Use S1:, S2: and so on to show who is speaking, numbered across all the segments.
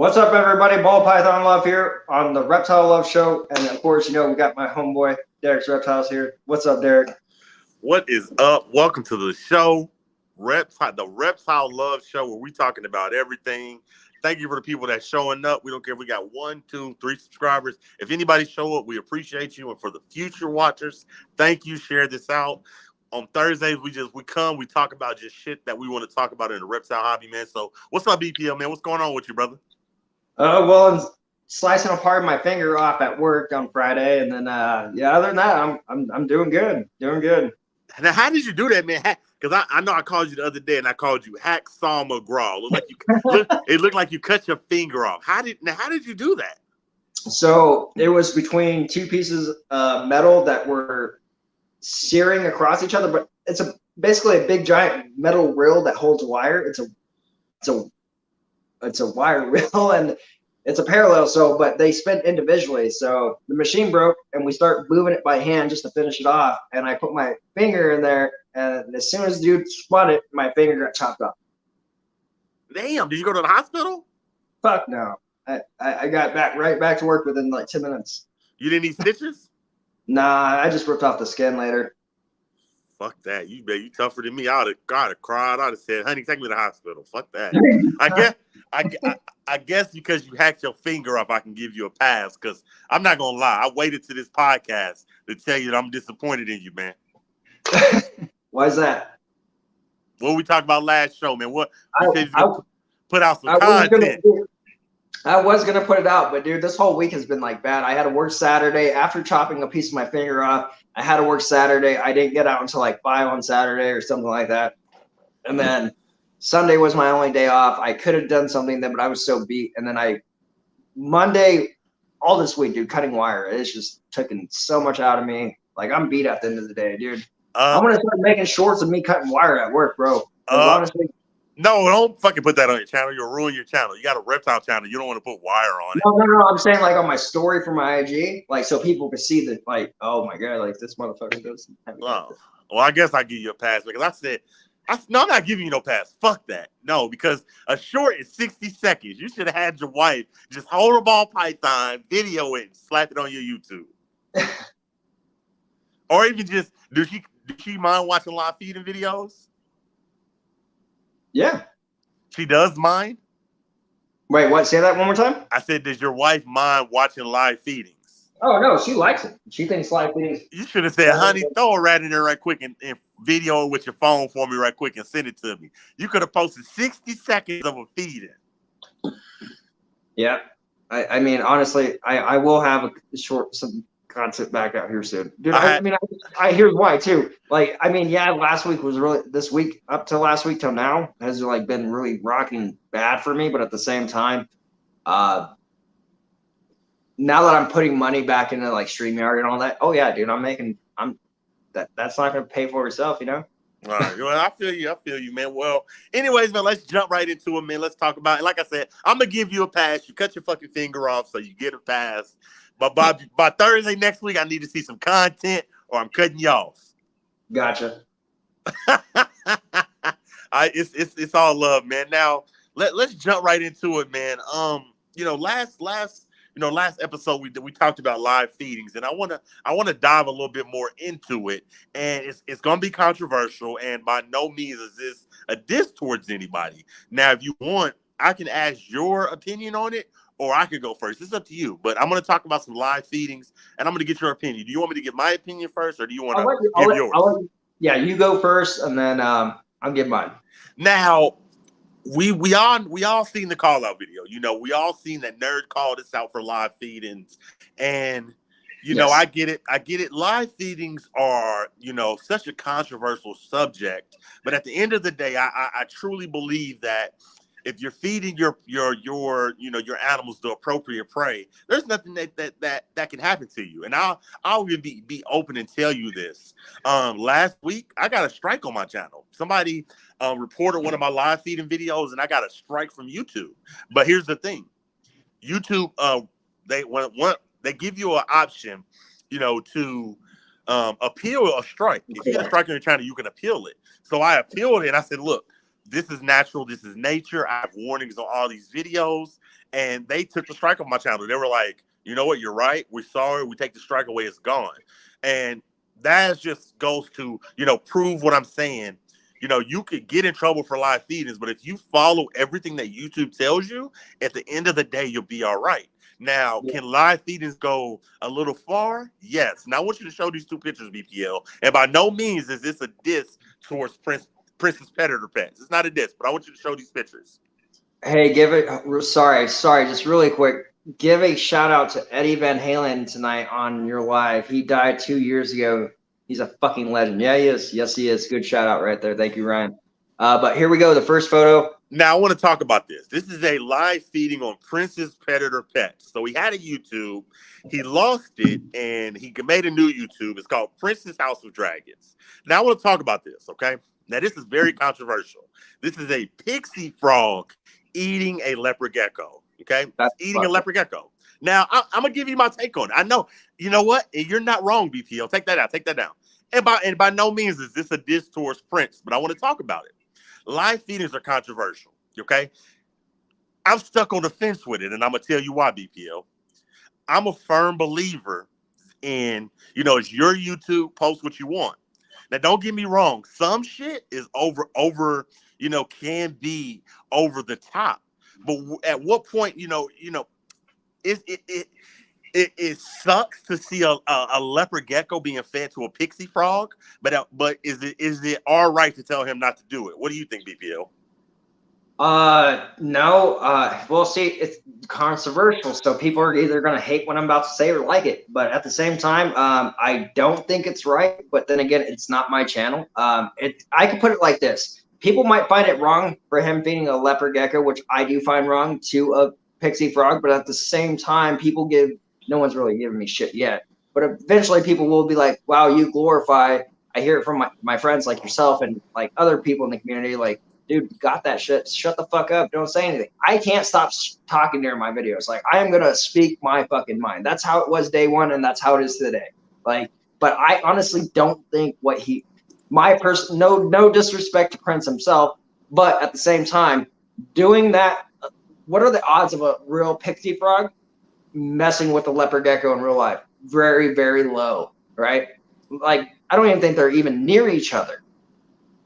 S1: What's up, everybody? Ball Python Love here on the Reptile Love Show. And of course, we got my homeboy, Derek's Reptiles here. What's up, Derek?
S2: What is up? Welcome to the show, the Reptile Love Show, where we talking about everything. Thank you for the people that's showing up. We don't care if we got 1, 2, 3 subscribers. If anybody show up, we appreciate you. And for the future watchers, thank you. Share this out. On Thursdays, we talk about just shit that we want to talk about in the reptile hobby, man. So what's up, BPL, man? What's going on with you, brother?
S1: Well, I'm slicing apart my finger off at work on Friday, and then other than that, I'm doing good,
S2: Now, how did you do that, man? Because I know I called you the other day, and I called you Hacksaw McGraw. It looked like you cut your finger off. How did you do that?
S1: So it was between two pieces of metal that were searing across each other, but it's basically a big giant metal reel that holds wire. It's a wire reel and it's a parallel. So, but they spin individually. So the machine broke and we start moving it by hand just to finish it off. And I put my finger in there, and as soon as the dude spun it, my finger got chopped off.
S2: Damn! Did you go to the hospital?
S1: Fuck no. I got right back to work within like 10 minutes.
S2: You didn't need stitches?
S1: Nah, I just ripped off the skin later.
S2: Fuck that. You tougher than me. I would have cried. I'd have said, honey, take me to the hospital. Fuck that. I guess because you hacked your finger off, I can give you a pass. Because I'm not going to lie. I waited to this podcast to tell you that I'm disappointed in you, man.
S1: Why is that?
S2: What we talked about last show, man. What you said you put out some content.
S1: I was going to put it out, but dude, this whole week has been like bad. I had to work Saturday after chopping a piece of my finger off. I had to work Saturday. I didn't get out until like 5 on Saturday or something like that. And then Sunday was my only day off. I could have done something then, but I was so beat. And then Monday, all this week, dude, cutting wire. It's just taking so much out of me. Like, I'm beat at the end of the day, dude. I'm going to start making shorts of me cutting wire at work, bro. Honestly,
S2: no, don't fucking put that on your channel. You'll ruin your channel. You got a reptile channel. You don't want to put wire on it.
S1: No. I'm saying like on my story for my IG, like so people can see that, like, oh my god, like this motherfucker does.
S2: Well, I guess I give you a pass because I said, no, I'm not giving you no pass. Fuck that. No, because a short is 60 seconds. You should have had your wife just hold a ball python, video it, and slap it on your YouTube. Or even just, does she mind watching live feeding videos?
S1: Yeah.
S2: She does mind?
S1: Wait, what? Say that one more time?
S2: I said, does your wife mind watching live feedings?
S1: Oh, no, she likes it. She thinks live feedings.
S2: You should have said, honey, throw a rat in there right quick and video it with your phone for me right quick and send it to me. You could have posted 60 seconds of a feeding.
S1: Yeah. I mean, honestly, I will have some content back out here soon, dude. I here's why too. Like, I mean, yeah, last week was really, this week up to last week till now has like been really rocking bad for me, but at the same time, now that I'm putting money back into like StreamYard and all that, oh yeah, dude, that's not gonna pay for itself, you know.
S2: All right, well, I feel you, man. Well, anyways, man, let's jump right into it, man. Let's talk about it. Like I said, I'm gonna give you a pass. You cut your fucking finger off, so you get a pass. But by Thursday next week, I need to see some content, or I'm cutting you off.
S1: Gotcha.
S2: It's all love, man. Now let's jump right into it, man. Last episode we talked about live feedings, and I wanna dive a little bit more into it. And it's gonna be controversial, and by no means is this a diss towards anybody. Now, if you want, I can ask your opinion on it. Or I could go first. It's up to you. But I'm going to talk about some live feedings, and I'm going to get your opinion. Do you want me to get my opinion first, or do you want to give yours?
S1: Yeah, you go first, and then I'll give mine.
S2: Now, we all seen the call out video. We all seen that nerd called us out for live feedings, and yes. I get it. Live feedings are such a controversial subject, but at the end of the day, I truly believe that if you're feeding your animals the appropriate prey, there's nothing that can happen to you. And I'll even be open and tell you this. Last week I got a strike on my channel. Somebody reported one of my live feeding videos, and I got a strike from YouTube. But here's the thing: YouTube they give you an option, to appeal a strike. If you get a strike on your channel, you can appeal it. So I appealed it, and I said, look, this is natural. This is nature. I have warnings on all these videos. and they took the strike off my channel. They were like, you know what, you're right. We're sorry. We take the strike away. It's gone. And that just goes to, prove what I'm saying. You could get in trouble for live feedings, but if you follow everything that YouTube tells you, at the end of the day, you'll be all right. Now, can live feedings go a little far? Yes. Now, I want you to show these two pictures, BPL. And by no means is this a diss towards Princess Predator Pets. It's not a diss, but I want you to show these pictures.
S1: Hey, sorry, just really quick. Give a shout out to Eddie Van Halen tonight on your live. He died 2 years ago. He's a fucking legend. Yeah, he is. Yes, he is. Good shout out right there. Thank you, Ryan. But here we go. The first photo.
S2: Now, I want to talk about this. This is a live feeding on Princess Predator Pets. So he had a YouTube. He lost it, and he made a new YouTube. It's called Princess House of Dragons. Now, I want to talk about this, okay? Now, this is very controversial. This is a pixie frog eating a leopard gecko, okay?
S1: That's
S2: eating a leopard gecko. Now, I'm going to give you my take on it. I know. You know what? You're not wrong, BPL. Take that out. Take that down. And by no means is this a diss towards Prince, but I want to talk about it. Live feedings are controversial, okay? I'm stuck on the fence with it, and I'm going to tell you why, BPL. I'm a firm believer in, it's your YouTube, post what you want. Now, don't get me wrong. Some shit is over, can be over the top. But at what point, it sucks to see a leopard gecko being fed to a pixie frog, but is it all right to tell him not to do it? What do you think, BPL?
S1: No. Well, see, it's controversial, so people are either going to hate what I'm about to say or like it. But at the same time, I don't think it's right. But then again, it's not my channel. I could put it like this: people might find it wrong for him feeding a leopard gecko, which I do find wrong, to a pixie frog. But at the same time, no one's really giving me shit yet. But eventually, people will be like, "Wow, you glorify." I hear it from my friends like yourself and like other people in the community, like, dude, got that shit. Shut the fuck up. Don't say anything. I can't stop talking during my videos. Like, I am going to speak my fucking mind. That's how it was day one, and that's how it is today. Like, but I honestly don't think no disrespect to Prince himself, but at the same time, doing that, what are the odds of a real pixie frog messing with a leopard gecko in real life? Very, very low, right? Like, I don't even think they're even near each other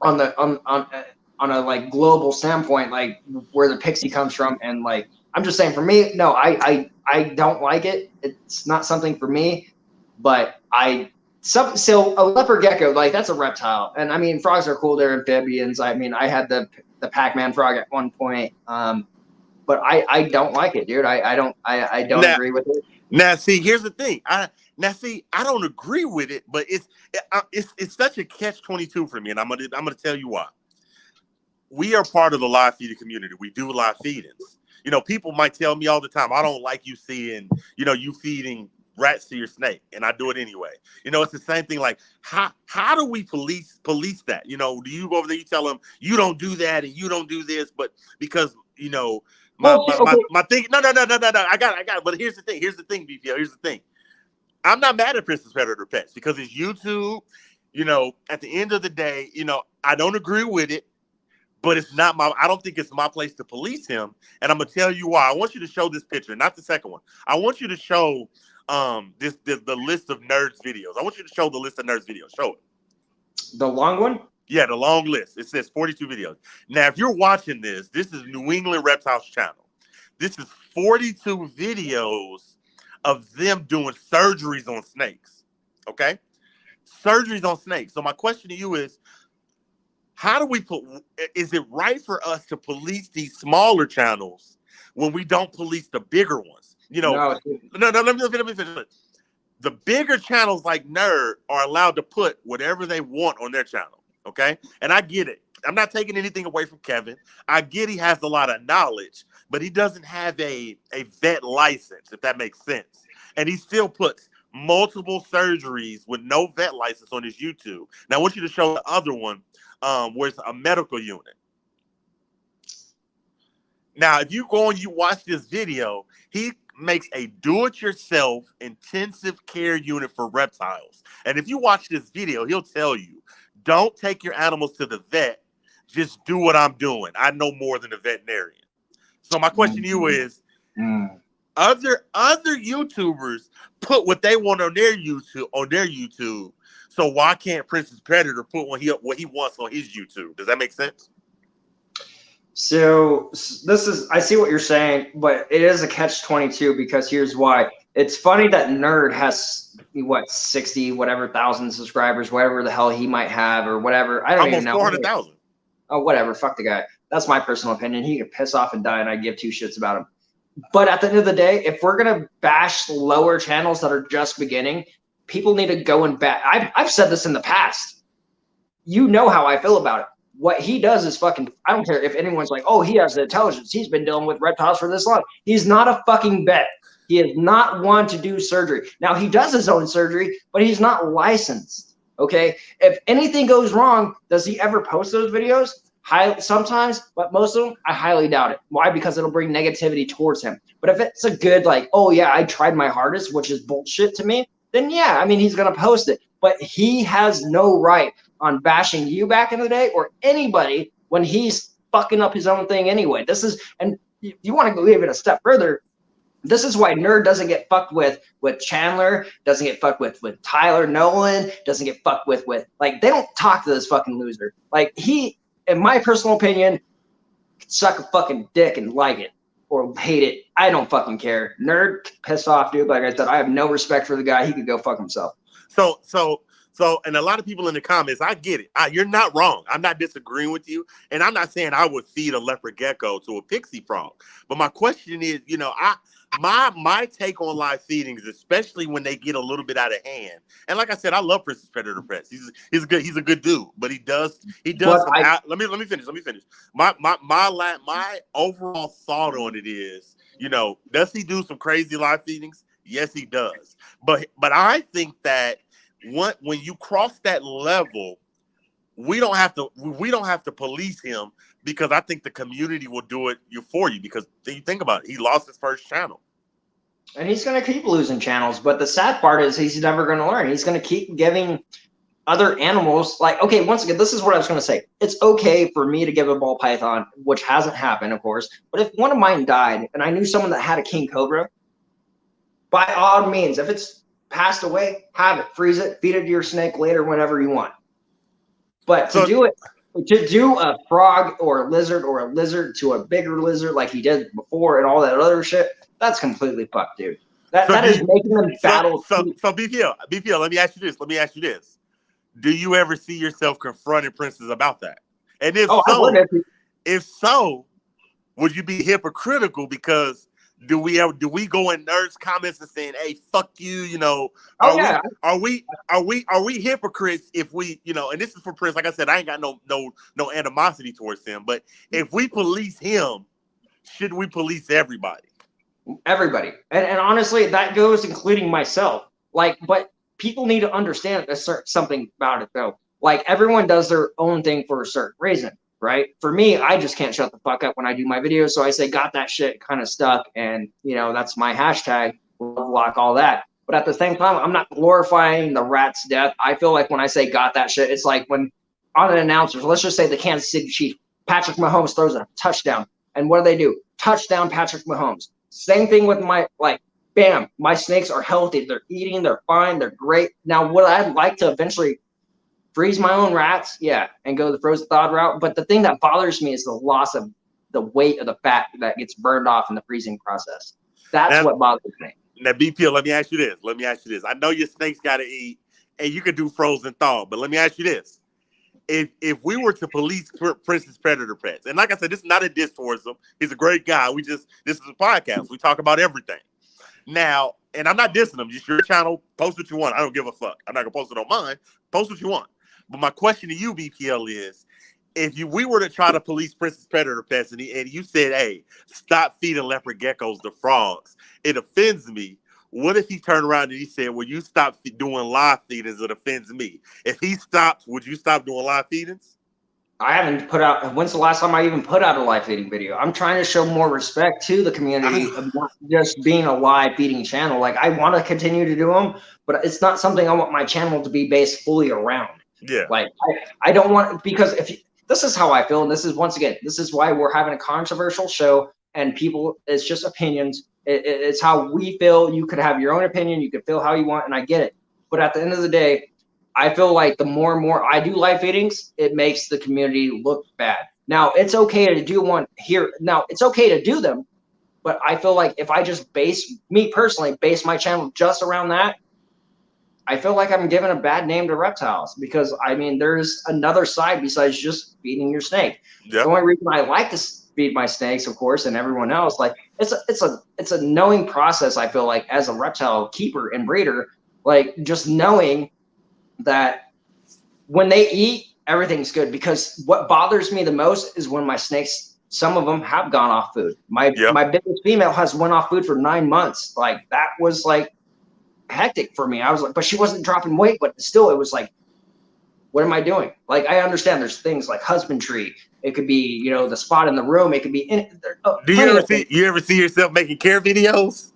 S1: on a like global standpoint, like where the pixie comes from. And like, I'm just saying, for me, no, I don't like it. It's not something for me, but so a leopard gecko, like, that's a reptile. And I mean, frogs are cool. They're amphibians. I mean, I had the Pac-Man frog at one point. But I don't like it, dude. I don't agree with it.
S2: Now, see, here's the thing. I don't agree with it, but it's such a catch-22 for me, and I'm gonna tell you why. We are part of the live feeding community. We do live feedings. People might tell me all the time, I don't like you seeing, you feeding rats to your snake, and I do it anyway. It's the same thing. Like, how do we police that? Do you go over there, you tell them you don't do that and you don't do this, but because my thing. No. I got it. But here's the thing, BPL. Here's the thing. I'm not mad at Princess Predator Pets because it's YouTube. At the end of the day, I don't agree with it, but I don't think it's my place to police him. And I'm gonna tell you why. I want you to show this picture, not the second one. I want you to show the list of nerds videos. I want you to show the list of nerds videos. Show it.
S1: The long one?
S2: Yeah, the long list. It says 42 videos. Now, if you're watching this is New England Reptiles channel. This is 42 videos of them doing surgeries on snakes. Okay? Surgeries on snakes. So my question to you is, is it right for us to police these smaller channels when we don't police the bigger ones? No, let me finish. The bigger channels like Nerd are allowed to put whatever they want on their channel. Okay. And I get it. I'm not taking anything away from Kevin. I get he has a lot of knowledge, but he doesn't have a vet license, if that makes sense. And he still puts multiple surgeries with no vet license on his YouTube. Now I want you to show the other one where it's a medical unit. Now, if you go and you watch this video, he makes a do-it-yourself intensive care unit for reptiles. And if you watch this video, he'll tell you, don't take your animals to the vet. Just do what I'm doing. I know more than a veterinarian. So my question to you is,
S1: Mm.
S2: Other YouTubers put what they want on their YouTube. So why can't Princess Predator put what he wants on his YouTube? Does that make sense?
S1: So I see what you're saying, but it is a catch-22 because here's why. It's funny that Nerd has what 60 whatever thousand subscribers, whatever the hell he might have or whatever. I don't even
S2: Almost
S1: know.
S2: 400,000.
S1: Oh, whatever. Fuck the guy. That's my personal opinion. He can piss off and die, and I give two shits about him. But at the end of the day, if we're gonna bash lower channels that are just beginning, people need to go and bash. I've said this in the past. You know how I feel about it. What he does is fucking. I don't care if anyone's like, "Oh, he has the intelligence. He's been dealing with reptiles for this long." He's not a fucking vet. He is not one to do surgery. Now he does his own surgery, but he's not licensed. Okay. If anything goes wrong, does he ever post those videos? Sometimes, but most of them, I highly doubt it. Why? Because it'll bring negativity towards him. But if it's a good, like, oh yeah, I tried my hardest, which is bullshit to me, then yeah, I mean, he's gonna post it. But he has no right on bashing you back in the day or anybody when he's fucking up his own thing anyway. This is, and you want to go even a step further. This is why Nerd doesn't get fucked with Chandler, doesn't get fucked with Tyler Nolan, doesn't get fucked with like, they don't talk to this fucking loser. Like, he, in my personal opinion, suck a fucking dick and like it or hate it. I don't fucking care. Nerd, pissed off, dude. Like I said, I have no respect for the guy. He could go fuck himself.
S2: So, and a lot of people in the comments, I get it. You're not wrong. I'm not disagreeing with you. And I'm not saying I would feed a leopard gecko to a pixie frog. But my question is, you know, my take on live feedings, especially when they get a little bit out of hand. And like I said, I love Princess Predator Pets. He's a good dude, but he does. Let me finish. My overall thought on it is, you know, does he do some crazy live feedings? Yes, he does. But I think that when you cross that level, we don't have to police him, because I think the community will do it for you. Because you think about it, he lost his first channel.
S1: And he's going to keep losing channels. But the sad part is he's never going to learn. He's going to keep giving other animals, like, okay, once again, this is what I was going to say. It's okay for me to give a ball python, which hasn't happened, of course. But if one of mine died and I knew someone that had a king cobra, by all means, if it's passed away, have it, freeze it, feed it to your snake later, whenever you want. But to do a frog or a lizard to a bigger lizard like he did before and all that other shit, that's completely fucked, dude. That is making them battle.
S2: So BPL, let me ask you this. Do you ever see yourself confronting Princess about that? And if so, would you be hypocritical? Because do we go in Nerds comments and saying, "Hey, fuck you," you know? Are we hypocrites if we, you know? And this is for Prince. Like I said, I ain't got no animosity towards him. But if we police him, should we police everybody?
S1: Everybody, and honestly, that goes including myself. Like, but people need to understand something about it though. Like, everyone does their own thing for a certain reason. Right? For me, I just can't shut the fuck up when I do my videos. So I say, got that shit kind of stuck. And, you know, that's my hashtag, block all that. But at the same time, I'm not glorifying the rat's death. I feel like when I say got that shit, it's like when on an announcer, let's just say the Kansas City Chiefs, Patrick Mahomes throws a touchdown. And what do? Touchdown, Patrick Mahomes. Same thing with my, like, bam, my snakes are healthy. They're eating. They're fine. They're great. Now, would I like to eventually freeze my own rats? Yeah, and go the frozen thawed route. But the thing that bothers me is the loss of the weight of the fat that gets burned off in the freezing process. That's what bothers me.
S2: Now, BPL, let me ask you this. I know your snakes got to eat, and you can do frozen thaw, but let me ask you this. If we were to police Princess Predator Pets, and like I said, this is not a diss towards him. He's a great guy. This is a podcast. We talk about everything. Now, and I'm not dissing him. Just your channel, post what you want. I don't give a fuck. I'm not going to post it on mine. Post what you want. But my question to you, BPL, is we were to try to police Princess Predator Pets and you said, "Hey, stop feeding leopard geckos to frogs," it offends me. What if he turned around and he said, "Well, you stop doing live feedings, it offends me"? If he stopped, would you stop doing live feedings?
S1: I haven't put out. When's the last time I even put out a live feeding video? I'm trying to show more respect to the community of not just being a live feeding channel. Like, I want to continue to do them, but it's not something I want my channel to be based fully around.
S2: Yeah.
S1: Like, I don't want, because this is how I feel. And this is, once again, this is why we're having a controversial show. and people, it's just opinions. It's how we feel. You could have your own opinion. You could feel how you want, and I get it. But at the end of the day, I feel like the more and more I do live feedings, it makes the community look bad. Now, it's okay to do one here. Now, it's okay to do them, but I feel like if I just base my channel just around that, I feel like I'm giving a bad name to reptiles, because I mean, there's another side besides just feeding your snake.
S2: Yeah.
S1: The only reason I like to feed my snakes, of course, and everyone else, like it's a knowing process. I feel like as a reptile keeper and breeder, like just knowing that when they eat, everything's good. Because what bothers me the most is when my snakes, some of them have gone off food. My biggest female has went off food for 9 months. Like that was like hectic for me. I was like, but she wasn't dropping weight, but still it was like, what am I doing? Like, I understand there's things like husbandry. It could be, you know, the spot in the room. It could be
S2: do you ever see yourself making care videos?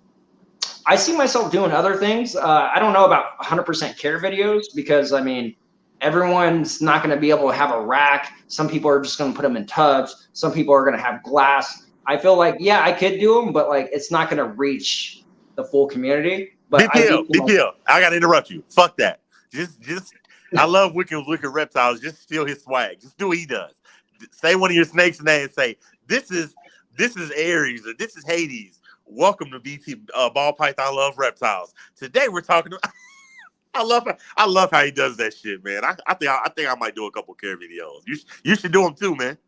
S1: I see myself doing other things. I don't know about 100% care videos, because I mean, everyone's not going to be able to have a rack. Some people are just going to put them in tubs. Some people are going to have glass. I feel like, yeah, I could do them, but like, it's not going to reach the full community. But
S2: BPL, I got to interrupt you. Fuck that. Just, I love wicked reptiles. Just steal his swag. Just do what he does. Say one of your snakes' name and say, this is Aries, or this is Hades. Welcome to BT Ball Python Love Reptiles. Today we're talking about I love how he does that shit, man. I think I might do a couple care videos. You should do them too, man.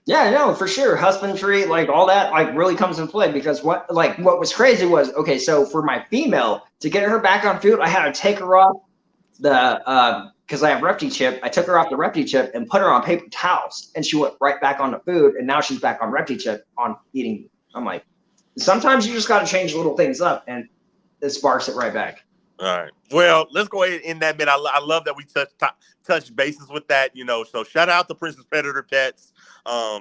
S1: Yeah, no, for sure. Husbandry, like all that, like really comes in play, because what was crazy was, okay, so for my female to get her back on food, I had to take her off the because I have Repti chip. I took her off the Repti chip and put her on paper towels, and she went right back on the food, and now she's back on Repti chip on eating. I'm like, sometimes you just got to change little things up, and it sparks it right back.
S2: All right. Well, let's go ahead and end that bit. I love that we touch bases with that, you know. So shout out to Princess Predator Pets.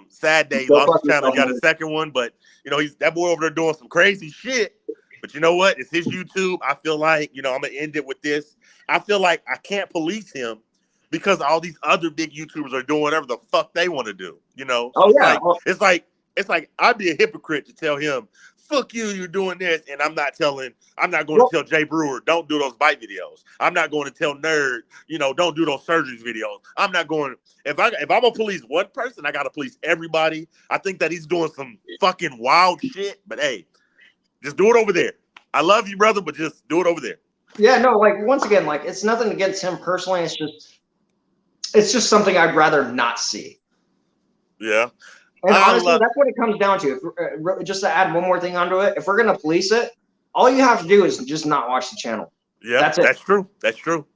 S2: Sad day, lost his channel, got a second one, but you know, he's that boy over there doing some crazy shit. But you know what? It's his YouTube. I feel like, you know, I'm gonna end it with this. I feel like I can't police him because all these other big YouTubers are doing whatever the fuck they want to do. You know? So it's like I'd be a hypocrite to tell him, fuck you, you're doing this, and I'm not going to tell Jay Brewer, don't do those bite videos. I'm not going to tell Nerd, you know, don't do those surgeries videos. I'm not going, if I'm gonna police one person, I gotta police everybody. I think that he's doing some fucking wild shit, but hey, just do it over there. I love you, brother, but just do it over there.
S1: Yeah, no, like once again, like it's nothing against him personally. It's just something I'd rather not see.
S2: Yeah.
S1: And honestly, that's what it comes down to. Just to add one more thing onto it, if we're going to police it, all you have to do is just not watch the channel.
S2: Yeah, that's true. That's true.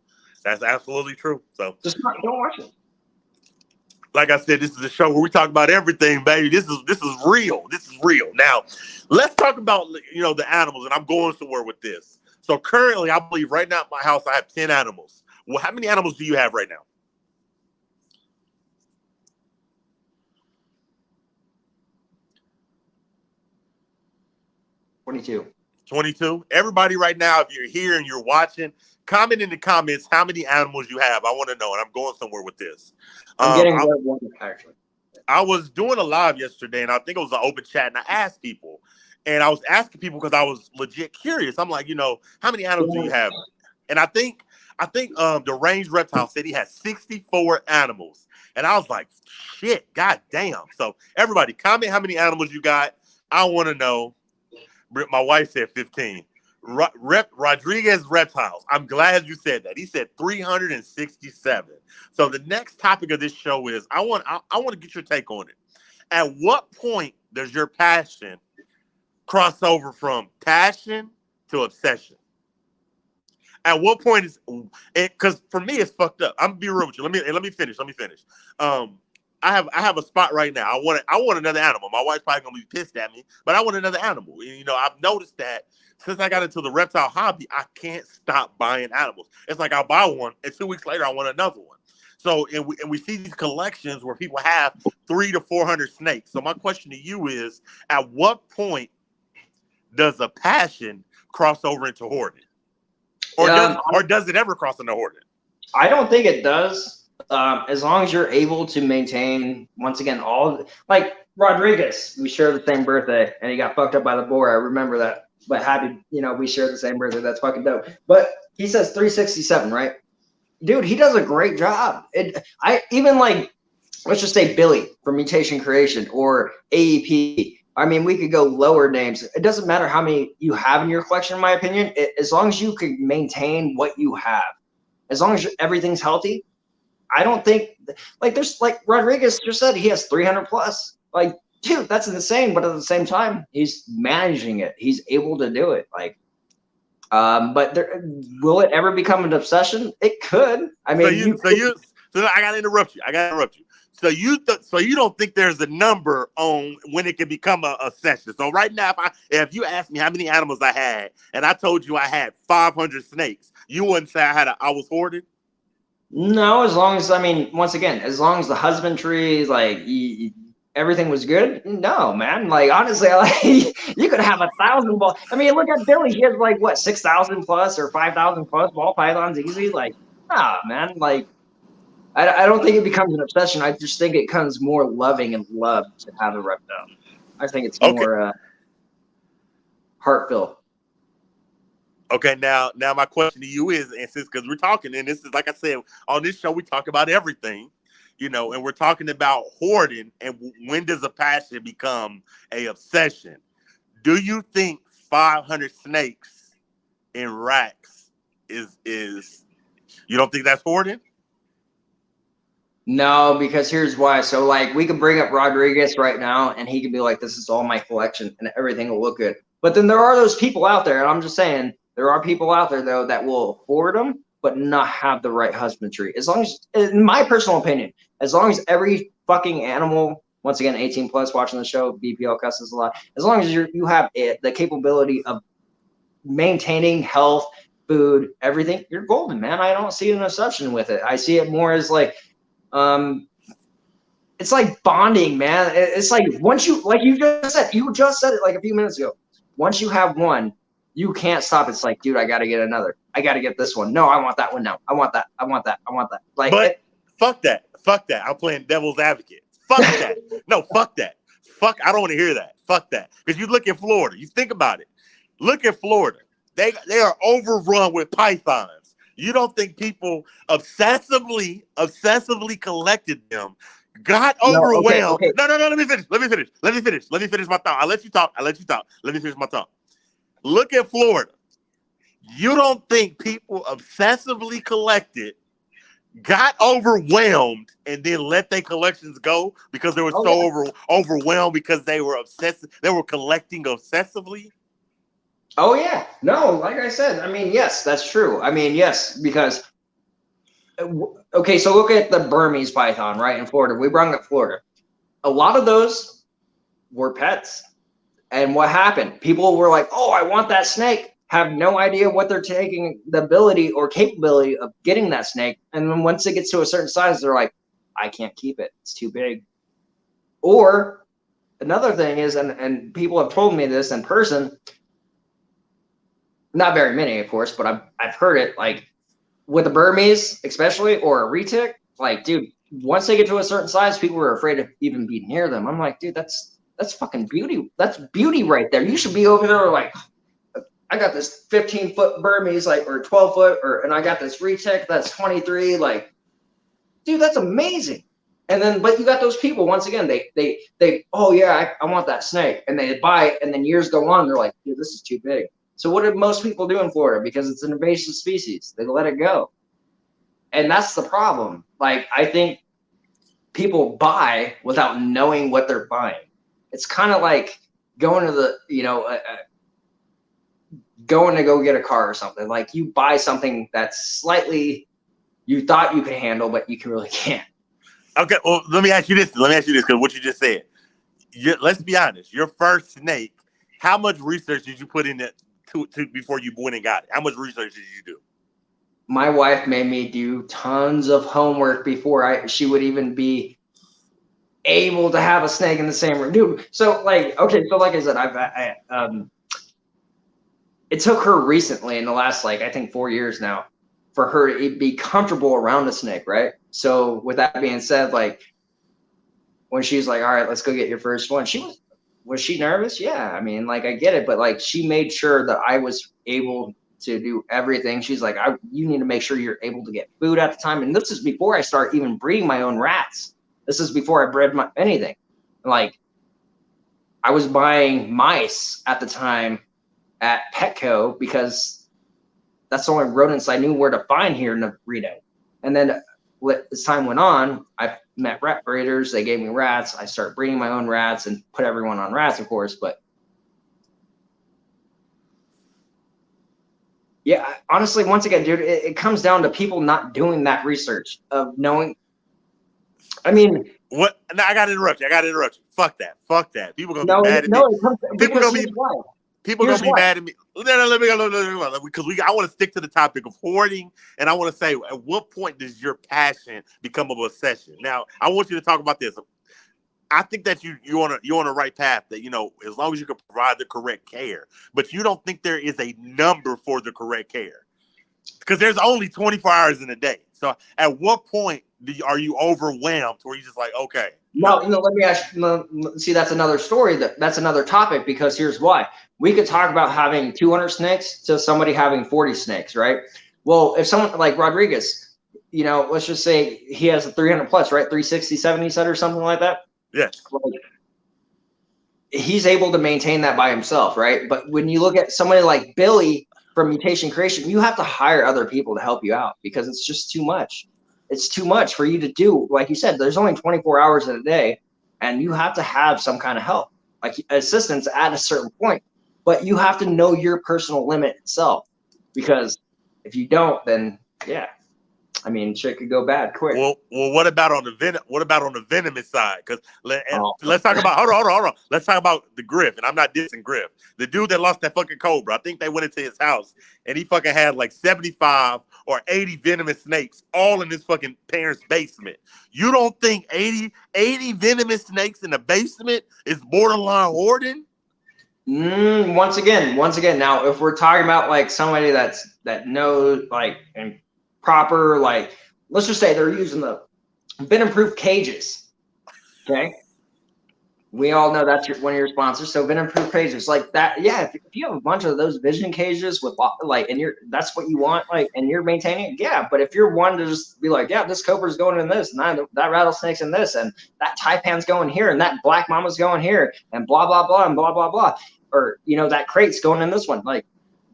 S2: That's absolutely true. So
S1: just don't watch it.
S2: Like I said, this is a show where we talk about everything, baby. This is real. This is real. Now, let's talk about, you know, the animals, and I'm going somewhere with this. So currently, I believe right now at my house, I have 10 animals. Well, how many animals do you have right now? 22. Everybody right now, if you're here and you're watching, comment in the comments how many animals you have. I want to know, and I'm going somewhere with this.
S1: I'm getting one, actually.
S2: I was doing a live yesterday, and I think it was an open chat, and I asked people. And I was asking people because I was legit curious. I'm like, you know, how many animals do you have? And I think the Range Reptile said he has 64 animals. And I was like, shit, god damn. So everybody, comment how many animals you got. I want to know. My wife said 15. Rodriguez Reptiles. I'm glad you said that. He said 367. So the next topic of this show is I want to get your take on it. At what point does your passion cross over from passion to obsession? At what point is it? Because for me, it's fucked up. I'm gonna be real with you. Let me finish. I have a spot right now. I want another animal. My wife's probably gonna be pissed at me, but I want another animal. You know, I've noticed that since I got into the reptile hobby, I can't stop buying animals. It's like I'll buy one, and 2 weeks later, I want another one. So, and we see these collections where people have 300 to 400 snakes. So my question to you is, at what point does a passion cross over into hoarding? Or does it ever cross into hoarding?
S1: I don't think it does. As long as you're able to maintain, once again, all like Rodriguez, we share the same birthday, and he got fucked up by the boar. I remember that. But happy, we share the same birthday. That's fucking dope. But he says 367, right? Dude, he does a great job. I even like, let's just say Billy from Mutation Creation or AEP. I mean, we could go lower names. It doesn't matter how many you have in your collection, in my opinion. As long as you can maintain what you have, as long as everything's healthy, I don't think like there's like Rodriguez just said he has 300 plus. Like, dude, that's insane. But at the same time, he's managing it. He's able to do it. Like, but will it ever become an obsession? It could. I mean,
S2: so I gotta interrupt you. So you don't think there's a number on when it can become a session? So right now, if you asked me how many animals I had, and I told you I had 500 snakes, you wouldn't say I was hoarded.
S1: No, as long as, I mean, once again, as long as the husbandry, like everything was good. No, man. Like honestly, like you could have 1,000 ball. I mean, look at Billy. He has like what 6,000 plus or 5,000 plus ball pythons easy. Like, nah, man. Like, I don't think it becomes an obsession. I just think it becomes more loving and love to have a reptile. I think it's more heartfelt.
S2: Okay, now my question to you is, and since because we're talking, and this is like I said on this show, we talk about everything, and we're talking about hoarding, and when does a passion become a obsession? Do you think 500 snakes in racks is you don't think that's hoarding?
S1: No, because here's why. So like we could bring up Rodriguez right now and he could be like, this is all my collection and everything will look good. But then there are those people out there, and I'm just saying, there are people out there though that will hoard them, but not have the right husbandry. As long as, in my personal opinion, as long as every fucking animal, once again, 18 plus watching the show, BPL cusses a lot. As long as you have the capability of maintaining health, food, everything, you're golden, man. I don't see an exception with it. I see it more as like, it's like bonding, man. It's like once like you just said it like a few minutes ago. Once you have one, you can't stop. It's like, dude, I got to get another. I got to get this one. No, I want that one now. I want that. I want that. I want that. Like,
S2: but fuck that. Fuck that. I'm playing devil's advocate. Fuck that. No, fuck that. Fuck. I don't want to hear that. Fuck that. Because you look at Florida. You think about it. Look at Florida. They are overrun with pythons. You don't think people obsessively collected them, got overwhelmed?
S1: Okay.
S2: No. Let me finish my thought. I'll let you talk. Let me finish my thought. Look at Florida. You don't think people obsessively collected, got overwhelmed, and then let their collections go because they were overwhelmed because they were obsessive. They were collecting obsessively.
S1: Oh yeah, no, like I said, I mean, yes, that's true. I mean, yes, because okay, so look at the Burmese python, right, in Florida. We brought up Florida. A lot of those were pets, and what happened? People were like, "Oh, I want that snake." Have no idea what they're taking, the ability or capability of getting that snake, and then once it gets to a certain size, they're like, "I can't keep it; it's too big." Or another thing is, and people have told me this in person. Not very many, of course, but I've heard it, like with a Burmese, especially, or a retic. Like, dude, once they get to a certain size, people are afraid to even be near them. I'm like, dude, that's fucking beauty. That's beauty right there. You should be over there like, I got this 15-foot Burmese, like, or 12-foot, and I got this retic that's 23. Like, dude, that's amazing. And then, but you got those people, once again, they oh yeah, I want that snake, and they buy it, and then years go on, they're like, dude, this is too big. So what do most people do in Florida? Because it's an invasive species, they let it go. And that's the problem. Like, I think people buy without knowing what they're buying. It's kind of like going to the, going to go get a car or something. Like, you buy something that's slightly, you thought you could handle, but you really can't.
S2: Okay, well, let me ask you this, because what you just said. Let's be honest. Your first snake, how much research did you put in it to before you went and got it? How much research did you do?
S1: My wife made me do tons of homework before she would even be able to have a snake in the same room. Dude, so like, okay, so like I said, it took her recently in the last, like, I think 4 years now for her to be comfortable around a snake, right? So with that being said, like when she's like, all right, let's go get your first one, was she nervous? Yeah. I mean, like I get it, but like she made sure that I was able to do everything. She's like, you need to make sure you're able to get food at the time. And this is before I start even breeding my own rats. This is before I bred anything. Like I was buying mice at the time at Petco because that's the only rodents I knew where to find here in Reno. And then as time went on, I met rat breeders. They gave me rats. I started breeding my own rats and put everyone on rats, of course. But yeah, honestly, once again, dude, it comes down to people not doing that research of knowing. I mean,
S2: what? No, I got to interrupt you. Fuck that. Fuck that. People gonna be
S1: no,
S2: mad at me.
S1: no, it comes,
S2: People
S1: because
S2: gonna be.
S1: why?
S2: People gonna be mad at me. Let me go because I want to stick to the topic of hoarding, and I want to say, at what point does your passion become an obsession? Now, I want you to talk about this. I think that you're on the right path. That as long as you can provide the correct care, but you don't think there is a number for the correct care because there's only 24 hours in a day. So, at what point are you overwhelmed, or you just like, okay?
S1: No, let me ask. See, that's another story. That's another topic because here's why. We could talk about having 200 snakes to somebody having 40 snakes, right? Well, if someone like Rodriguez, let's just say he has a 300 plus, right? 367, he said, or something like that.
S2: Yes.
S1: Like, he's able to maintain that by himself, right? But when you look at somebody like Billy from Mutation Creation, you have to hire other people to help you out because it's just too much. It's too much for you to do. Like you said, there's only 24 hours in a day, and you have to have some kind of help, like assistance at a certain point. But you have to know your personal limit itself, because if you don't, then yeah, I mean, shit could go bad quick.
S2: Well, what about on the venomous side? Because let's talk about hold on. Let's talk about the Griff, and I'm not dissing Griff, the dude that lost that fucking cobra. I think they went into his house and he fucking had like 75 or 80 venomous snakes all in his fucking parents' basement. You don't think 80 venomous snakes in the basement is borderline hoarding?
S1: Once again. Now, if we're talking about like somebody that knows like and proper, like let's just say they're using the venom-proof cages. Okay, we all know that's one of your sponsors. So venom-proof cages like that. Yeah, if you have a bunch of those vision cages with like, and that's what you want, like, and you're maintaining it. Yeah, but if you're one to just be like, yeah, this cobra's going in this, and that rattlesnake's in this, and that taipan's going here, and that black mama's going here, and blah blah blah and blah blah blah, or that crate's going in this one, like.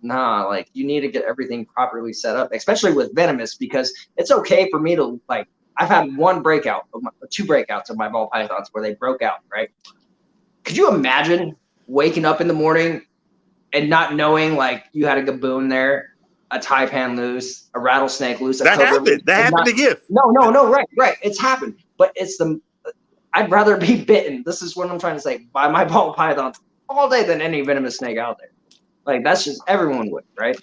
S1: Nah, like you need to get everything properly set up, especially with venomous, because it's okay for me to like. I've had two breakouts of my ball pythons where they broke out. Right? Could you imagine waking up in the morning and not knowing like you had a gaboon there, a taipan loose, a rattlesnake loose?
S2: That happened. That happened to Gift.
S1: No. Right. It's happened, but I'd rather be bitten. This is what I'm trying to say, by my ball pythons all day than any venomous snake out there. Like, that's just, everyone would, right?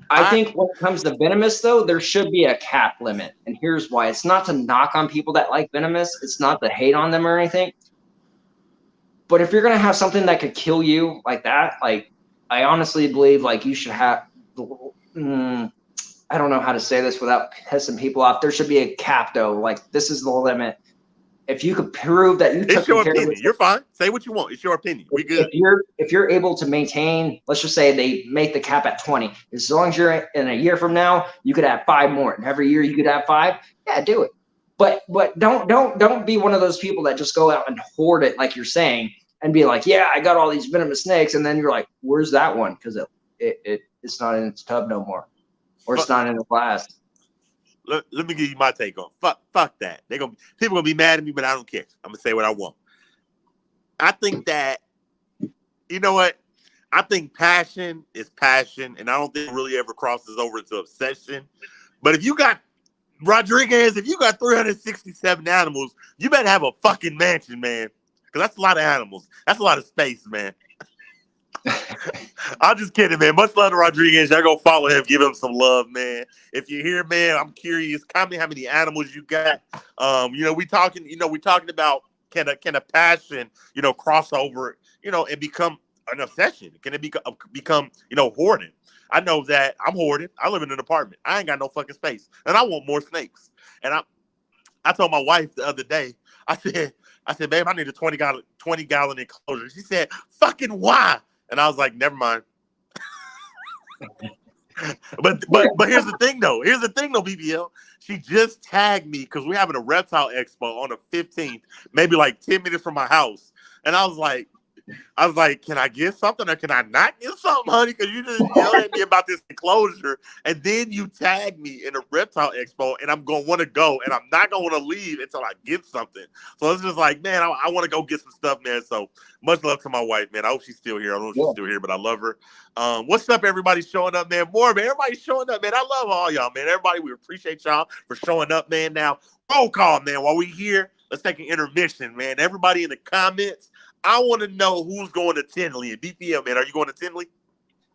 S1: I think when it comes to venomous, though, there should be a cap limit. And here's why. It's not to knock on people that like venomous. It's not to hate on them or anything. But if you're going to have something that could kill you like that, like, I honestly believe, like, you should have, I don't know how to say this without pissing people off. There should be a cap, though. Like, this is the limit. If you could prove that you took care of it,
S2: you're fine. Say what you want. It's your opinion. We good.
S1: If you're able to maintain, let's just say they make the cap at 20. As long as you're in a year from now, you could have 5 more, and every year you could have 5. Yeah, do it. But don't be one of those people that just go out and hoard it, like you're saying, and be like, yeah, I got all these venomous snakes, and then you're like, where's that one? Because it's not in its tub no more, or it's not in the glass.
S2: Let me give you my take on fuck that. People gonna be mad at me, but I don't care. I'm gonna say what I want. I think that you know what? I think passion is passion, and I don't think it really ever crosses over into obsession. But if you got Rodriguez, if you got 367 animals, you better have a fucking mansion, man. Because that's a lot of animals. That's a lot of space, man. I'm just kidding, man. Much love to Rodriguez. Y'all go follow him, give him some love, man. If you're here, man, I'm curious. Comment how many animals you got. We talking about can a passion, cross over, and become an obsession? Can it become hoarding? I know that I'm hoarded. I live in an apartment. I ain't got no fucking space, and I want more snakes. And I told my wife the other day. I said, babe, I need a 20-gallon enclosure. She said, fucking why? And I was like, never mind. But here's the thing though. BBL. She just tagged me because we're having a reptile expo on the 15th, maybe like 10 minutes from my house. And I was like, can I get something or can I not get something, honey? Because you just yelled at me about this enclosure, and then you tagged me in a reptile expo, and I'm gonna want to go, and I'm not gonna want to leave until I get something. So it's just like, man, I want to go get some stuff, man. So much love to my wife, man. I hope she's still here. I don't know if she's still here, but I love her. What's up, everybody showing up, man? More, man. Everybody showing up, man. I love all y'all, man. Everybody, we appreciate y'all for showing up, man. Now, roll call, man. While we here, let's take an intermission, man. Everybody in the comments, I want to know who's going to Tinley and BPL, man. Are you going to Tinley?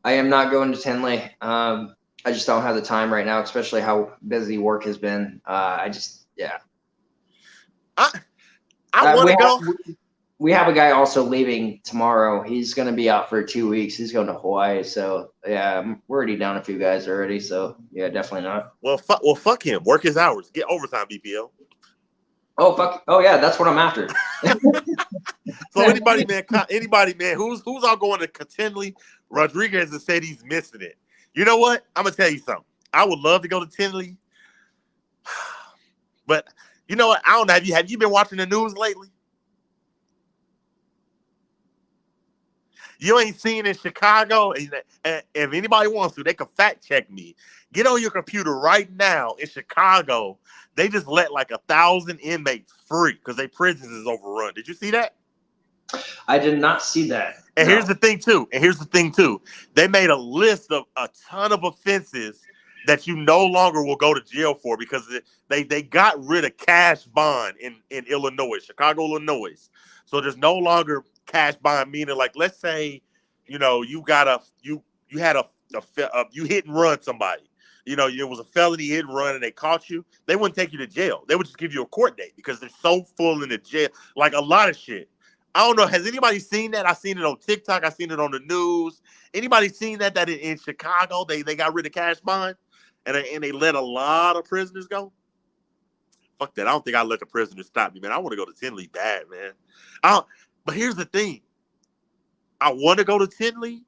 S1: I am not going to Tinley. I just don't have the time right now, especially how busy work has been. I want to go. We have a guy also leaving tomorrow. He's going to be out for 2 weeks. He's going to Hawaii. So yeah, we're already down a few guys already. So yeah, definitely not.
S2: Well, fuck him. Work his hours. Get overtime, BPL.
S1: Oh fuck! Oh yeah, that's what I'm after.
S2: So anybody, man, who's all going to Tinley? Rodriguez has said he's missing it. You know what? I'm gonna tell you something. I would love to go to Tinley, but you know what? I don't know. Have you been watching the news lately? You ain't seen in Chicago, and if anybody wants to, they can fact check me. Get on your computer right now. In Chicago, they just let like 1,000 inmates free because their prisons is overrun. Did you see that?
S1: I did not see that.
S2: And here's the thing too. They made a list of a ton of offenses that you no longer will go to jail for because they got rid of cash bond in Illinois, Chicago, Illinois. So there's no longer cash bond, meaning like, let's say, you hit and run somebody. You know, it was a felony hit and run and they caught you. They wouldn't take you to jail. They would just give you a court date because they're so full in the jail. Like a lot of shit. I don't know. Has anybody seen that? I seen it on TikTok. I seen it on the news. Anybody seen that in Chicago they got rid of cash bond and they let a lot of prisoners go? Fuck that. I don't think I let the prisoners stop me, man. I want to go to Tinley bad, man. But here's the thing. I want to go to Tinley,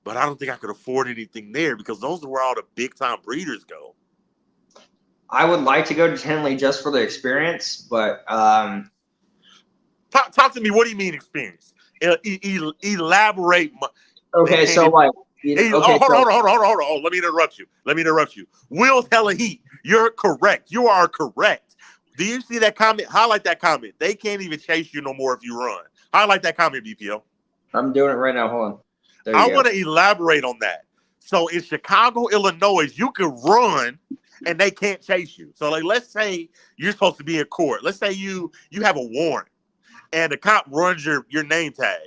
S2: but I don't think I could afford anything there because those are where all the big time breeders go.
S1: I would like to go to Tinley just for the experience, but
S2: talk to me. What do you mean experience? Elaborate.
S1: Okay, so like,
S2: hold on. Let me interrupt you. Will's hella heat. You're correct. You are correct. Do you see that comment? Highlight that comment. They can't even chase you no more if you run. Highlight that comment, BPO.
S1: I'm doing it right now. Hold on.
S2: I want to elaborate on that. So in Chicago, Illinois, you can run and they can't chase you. So like, let's say you're supposed to be in court. Let's say you have a warrant and the cop runs your name tag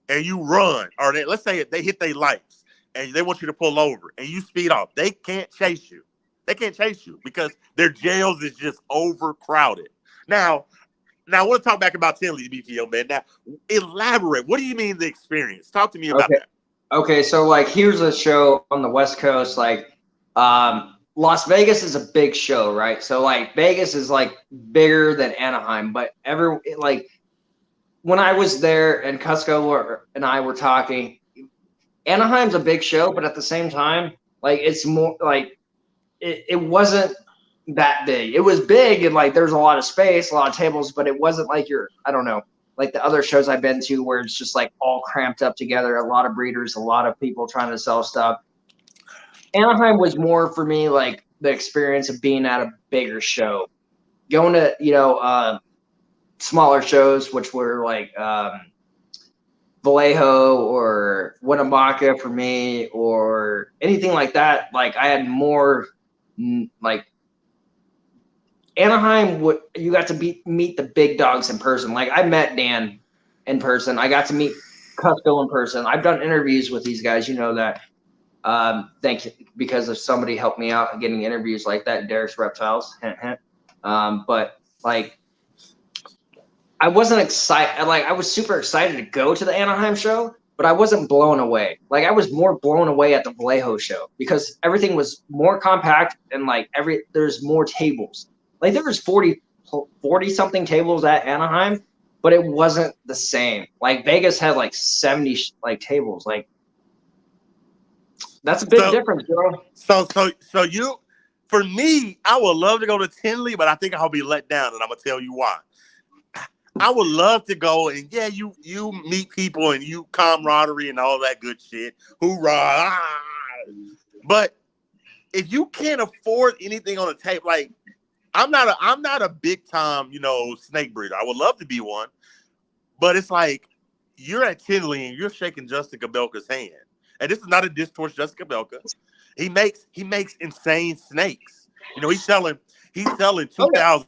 S2: and you run, or let's say they hit their lights and they want you to pull over and you speed off. They can't chase you. They can't chase you because their jails is just overcrowded. Now I want to talk back about Tinley, BPO, man. Now, elaborate. What do you mean the experience? Talk to me about that.
S1: Okay, so like here's a show on the West Coast. Like Las Vegas is a big show, right? So like Vegas is like bigger than Anaheim, but when I was there and Cusco and I were talking, Anaheim's a big show, but at the same time, like it's more like it wasn't that big. It was big and like there's a lot of space, a lot of tables, but it wasn't like I don't know, like the other shows I've been to where it's just like all cramped up together, a lot of breeders, a lot of people trying to sell stuff. Anaheim was more for me like the experience of being at a bigger show, going to smaller shows, which were like Vallejo or Winnebago for me, or anything like that. Like I had more like Anaheim. You got to meet the big dogs in person. Like I met Dan in person. I got to meet Cusco in person. I've done interviews with these guys. You know that. Thank you, because if somebody helped me out getting interviews like that, Derek's Reptiles. But like, I wasn't excited. Like I was super excited to go to the Anaheim show, but I wasn't blown away. Like I was more blown away at the Vallejo show because everything was more compact and like there's more tables. Like there was 40 something tables at Anaheim, but it wasn't the same. Like Vegas had like 70 like tables. Like that's a big difference, bro.
S2: So you, for me, I would love to go to Tinley, but I think I'll be let down, and I'm gonna tell you why. I would love to go, and yeah, you meet people and you camaraderie and all that good shit. Hoorah! Ah! But if you can't afford anything on the tape, like I'm not a big time, snake breeder. I would love to be one, but it's like you're at Tinley and you're shaking Justin Cabelka's hand, and this is not a diss towards Justin Cabelka. He makes insane snakes. He's selling $2,000,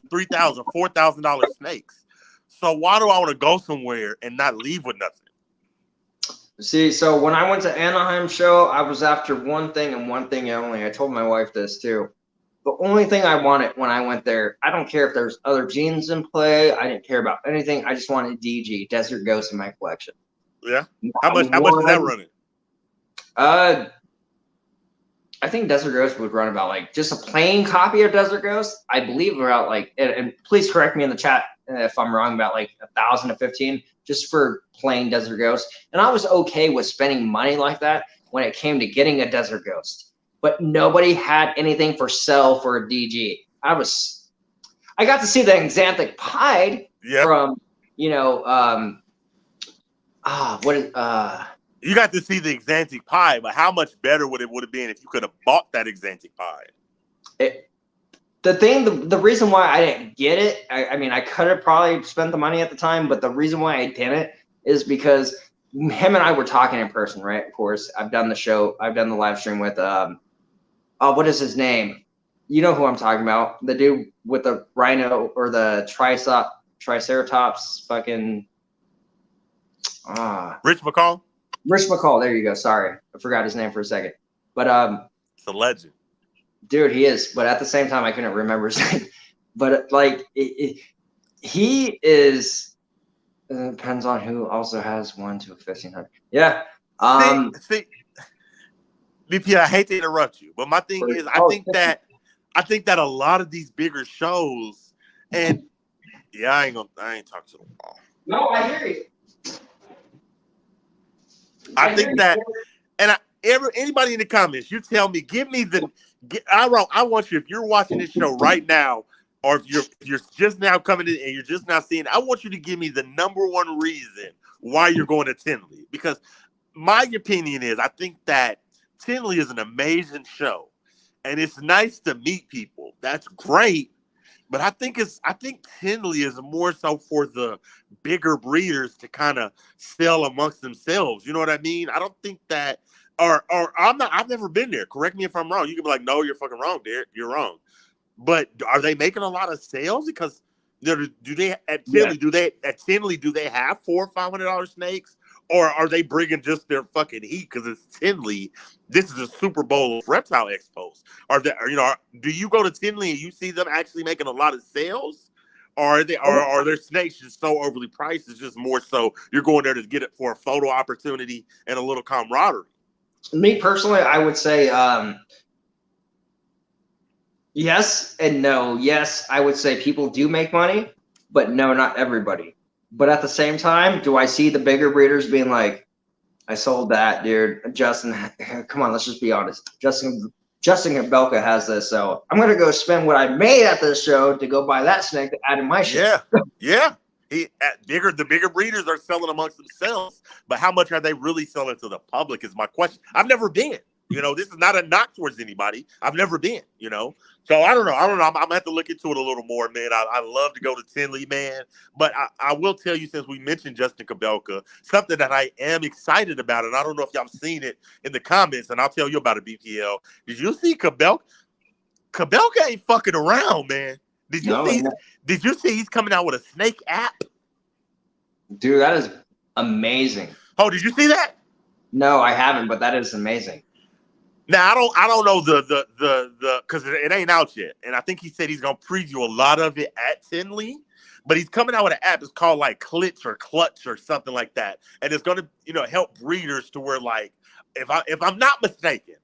S2: $3,000, $4,000 snakes. So why do I want to go somewhere and not leave with nothing?
S1: See, so when I went to Anaheim show, I was after one thing and one thing only. I told my wife this too. The only thing I wanted when I went there, I don't care if there's other genes in play. I didn't care about anything. I just wanted DG, Desert Ghost, in my collection.
S2: Yeah. How much is that running?
S1: I think Desert Ghost would run about like just a plain copy of Desert Ghost. I believe about like, and please correct me in the chat if I'm wrong, about like 1,000 to 15 just for plain Desert Ghost. And I was okay with spending money like that when it came to getting a Desert Ghost, but nobody had anything for sale for a DG. I got to see the Xanthic Pied from, you got
S2: to see the Xanthic Pied, but how much better would have been if you could have bought that Xanthic Pied?
S1: The reason why I didn't get it, I mean, I could have probably spent the money at the time, but the reason why I didn't is because him and I were talking in person, right? Of course, I've done the live stream with, what is his name? You know who I'm talking about. The dude with the rhino or the triceratops fucking,
S2: Rich McCall?
S1: Rich McCall, there you go. Sorry, I forgot his name for a second. But
S2: it's a legend.
S1: Dude, he is, but at the same time, I couldn't remember his name. But like, he is. Depends on who also has 1 to 1,500. Yeah.
S2: See, BP, I hate to interrupt you, but my thing is, I think that a lot of these bigger shows, and yeah, I ain't talking to the wall.
S1: No, I hear you.
S2: I think that, and anybody in the comments, you tell me, I want you, if you're watching this show right now, or if you're just now coming in and you're just now seeing, I want you to give me the number one reason why you're going to Tinley. Because my opinion is, I think that Tinley is an amazing show, and it's nice to meet people. That's great. But I think Tinley is more so for the bigger breeders to kind of sell amongst themselves. You know what I mean? I don't think that, or I've never been there. Correct me if I'm wrong. You can be like, no, you're fucking wrong, Derek. You're wrong. But are they making a lot of sales? Because do they have $400 or $500 snakes? Or are they bringing just their fucking heat because it's Tinley? This is a Super Bowl of reptile expos. Do you go to Tinley and you see them actually making a lot of sales? Or are their snakes just so overly priced? It's just more so you're going there to get it for a photo opportunity and a little camaraderie.
S1: Me personally, I would say yes and no. Yes, I would say people do make money, but no, not everybody. But at the same time, do I see the bigger breeders being like, I sold that, dude. Justin, come on, let's just be honest. Justin Cabelka has this, so I'm gonna go spend what I made at this show to go buy that snake to add in my shit.
S2: Yeah. The bigger breeders are selling amongst themselves, but how much are they really selling to the public is my question. I've never been. This is not a knock towards anybody. I've never been, So I don't know. I'm gonna have to look into it a little more, man. I love to go to Tinley, man. But I will tell you, since we mentioned Justin Cabelka, something that I am excited about, and I don't know if y'all have seen it in the comments, and I'll tell you about it, BPL. Did you see Cabelka? Cabelka ain't fucking around, man. Did you see he's coming out with a snake app? Dude,
S1: that is amazing.
S2: Oh, did you see that?
S1: No, I haven't, but that is amazing.
S2: Now I don't know the because it ain't out yet, and I think he said he's gonna preview a lot of it at Tinley. but he's coming out with an app. It's called like Clutch or something like that, and it's gonna help breeders to where like if I'm not mistaken.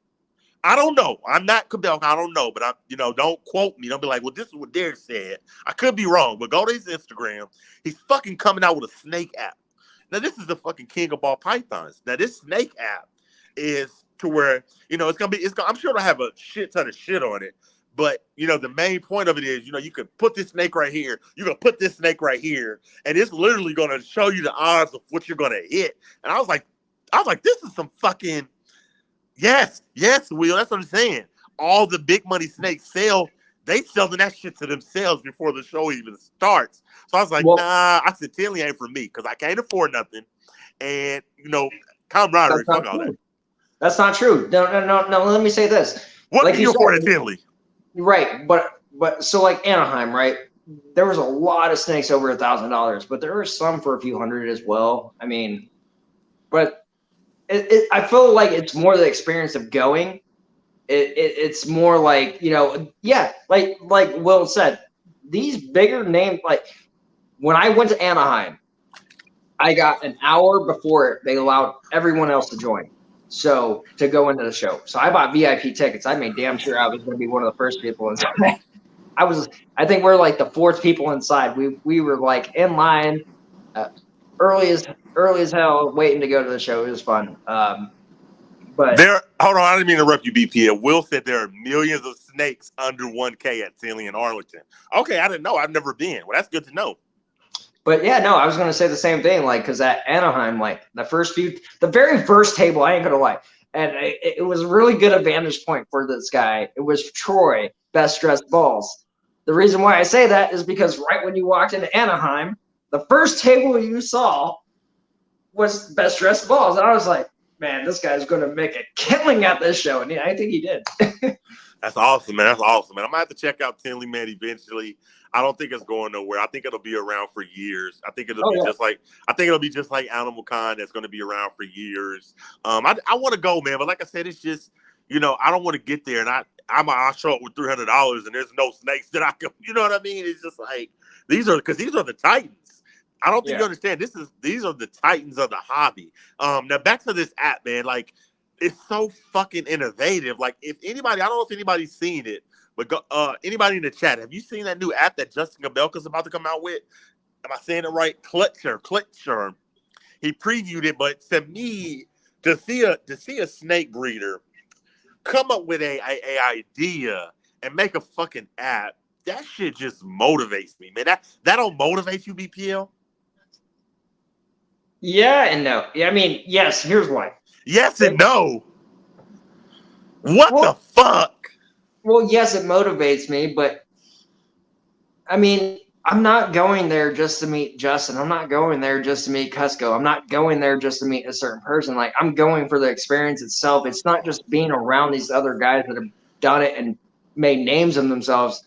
S2: I don't know. I'm not. I don't know, but don't quote me. Don't be like, well, this is what Derek said. I could be wrong, but go to his Instagram. He's fucking coming out with a snake app. Now, this is the fucking king of ball pythons. Now, this snake app is to where I'm sure it'll have a shit ton of shit on it, but the main point of it is, you could put this snake right here. You can put this snake right here, and it's literally going to show you the odds of what you're going to hit. And I was like, this is some fucking. Yes, Will. That's what I'm saying. All the big money snakes they selling that shit to themselves before the show even starts. So I was like, nah. I said, Tilly ain't for me because I can't afford nothing. And camaraderie, fuck all that.
S1: That's not true. No. Let me say this.
S2: What can you afford at Tilly?
S1: Right, but so like Anaheim, right? There was a lot of snakes over $1,000, but there were some for a few hundred as well. I mean, but. I feel like it's more the experience of going. It's more like like Will said, these bigger names. Like when I went to Anaheim, I got an hour before they allowed everyone else to join, so to go into the show. So I bought VIP tickets. I made damn sure I was going to be one of the first people inside. I think we're like the fourth people inside. We were like in line. Early as hell, waiting to go to the show. It was fun. But
S2: hold on, I didn't mean to interrupt you, BPL. Will said there are millions of snakes under 1K at Tilly in Arlington. Okay, I didn't know. I've never been. Well, that's good to know.
S1: But yeah, no, I was gonna say the same thing. Like, because at Anaheim, like the very first table, I ain't gonna lie, and it was a really good vantage point for this guy. It was Troy, best dressed balls. The reason why I say that is because right when you walked into Anaheim, the first table you saw was best dressed balls. And I was like, man, this guy's going to make a killing at this show. And yeah, I think he did.
S2: That's awesome, man. I'm going to have to check out Tinley, man, eventually. I don't think it's going nowhere. I think it'll be around for years. I think it'll be just like Animal Con that's going to be around for years. I want to go, man. But like I said, it's just, I don't want to get there. And I'll show up with $300 and there's no snakes that I can, you know what I mean? It's just like, these are the Titans. I don't think you understand. These are the Titans of the hobby. Now back to this app, man. Like, it's so fucking innovative. Like, if anybody, I don't know if anybody's seen it, but anybody in the chat, have you seen that new app that Justin Gabelka's about to come out with? Am I saying it right? Clutcher. He previewed it, but to me, to see a snake breeder come up with a idea and make a fucking app, that shit just motivates me, man. That don't motivate you, BPL?
S1: Yeah and no. Yeah, I mean, yes, here's why.
S2: Yes and no. What the fuck?
S1: Well, yes, it motivates me, but I mean, I'm not going there just to meet Justin. I'm not going there just to meet Cusco. I'm not going there just to meet a certain person. Like, I'm going for the experience itself. It's not just being around these other guys that have done it and made names of themselves.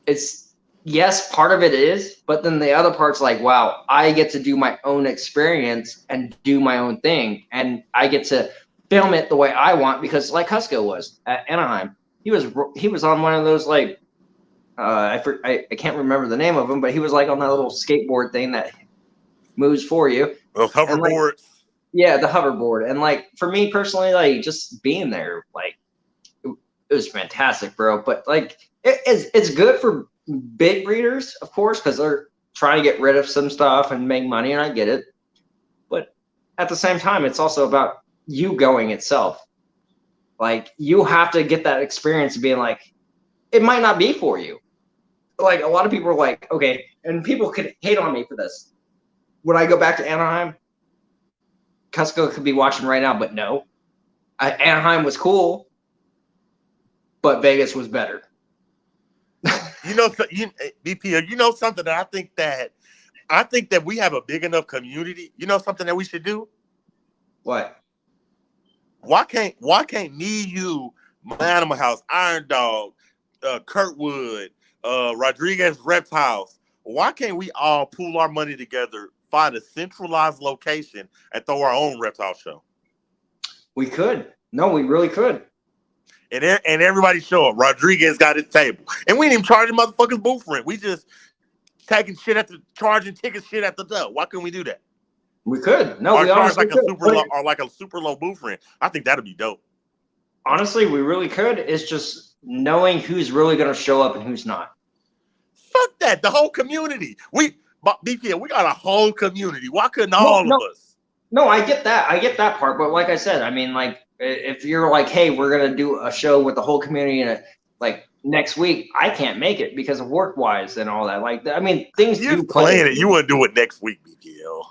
S1: It's, yes, part of it is, but then the other part's like, wow, I get to do my own experience and do my own thing. And I get to film it the way I want, because like Cusco was at Anaheim. He was on one of those, like, I can't remember the name of him, but he was like on that little skateboard thing that moves for you.
S2: Those hoverboards.
S1: Like, yeah, the hoverboard. And like, for me personally, like, just being there, like, it was fantastic, bro. But like, it's good for big breeders, of course, because they're trying to get rid of some stuff and make money, and I get it. But at the same time, it's also about you going itself. Like, you have to get that experience of being like, it might not be for you. Like, a lot of people are like, okay, and people could hate on me for this. When I go back to Anaheim, Cusco could be watching right now, but no. Anaheim was cool, but Vegas was better.
S2: BP, you know something that I think that we have a big enough community. You know something that we should do?
S1: What?
S2: Why can't me, you, my Animal House, Iron Dog, Kurtwood, Rodriguez Reptiles, why can't we all pool our money together, find a centralized location, and throw our own reptile show?
S1: We could. No, we really could.
S2: And everybody show up. Rodriguez got his table. And we didn't even charge the motherfuckers booth rent. We just taking shit at the charging ticket shit at the door. Why couldn't we do that?
S1: We could. No,
S2: or
S1: we
S2: charge
S1: honestly
S2: like
S1: could.
S2: a super low booth rent. I think that'd be dope.
S1: Honestly, we really could. It's just knowing who's really going to show up and who's not.
S2: Fuck that. The whole community. BPL, we got a whole community. Why couldn't all of us?
S1: No, I get that. I get that part. But like I said, I mean, like, if you're like, hey, we're going to do a show with the whole community in it, like next week, I can't make it because of work wise and all that. Like, I mean, things
S2: You're
S1: do
S2: playing it. You wouldn't do it next week, BPL.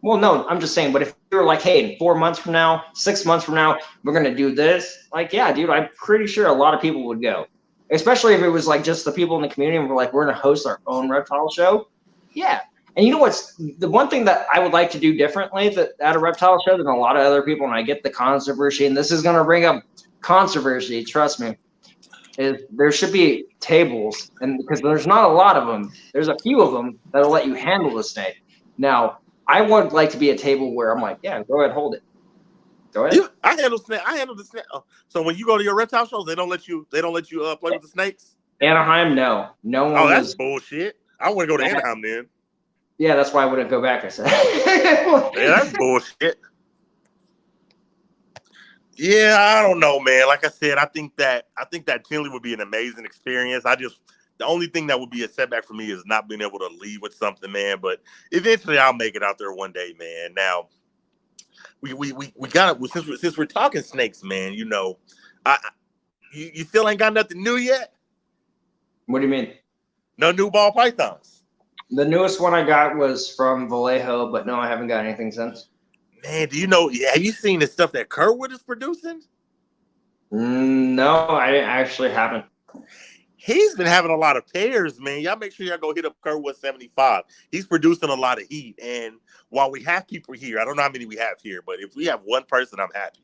S1: Well, no, I'm just saying, but if you're like, hey, in 4 months from now, 6 months from now, we're going to do this, like, yeah, dude, I'm pretty sure a lot of people would go. Especially if it was like just the people in the community and we're like, we're going to host our own reptile show. Yeah. And you know what's the one thing that I would like to do differently at a reptile show than a lot of other people, and I get the controversy, and this is going to bring up controversy, trust me, is there should be tables, and because there's not a lot of them, there's a few of them that'll let you handle the snake. Now, I would like to be a table where I'm like, yeah, go ahead, hold it. Go ahead.
S2: Yeah, I handle the snake. So when you go to your reptile shows, they don't let you play with the snakes.
S1: Anaheim, no one.
S2: Oh, that's bullshit. I want to go to Anaheim then.
S1: Yeah, that's why I wouldn't go back. I said.
S2: Yeah, that's bullshit. Yeah, I don't know, man. Like I said, I think that Tinley would be an amazing experience. The only thing that would be a setback for me is not being able to leave with something, man. But eventually, I'll make it out there one day, man. Now, we got it since we're talking snakes, man. You know, you still ain't got nothing new yet.
S1: What do you mean?
S2: No new ball pythons.
S1: The newest one I got was from Vallejo, but no, I haven't got anything since.
S2: Man, do you know? Have you seen the stuff that Kerwood is producing?
S1: No, I actually haven't.
S2: He's been having a lot of pairs, man. Y'all make sure y'all go hit up Kerwood 75. He's producing a lot of heat. And while we have people here, I don't know how many we have here, but if we have one person, I'm happy.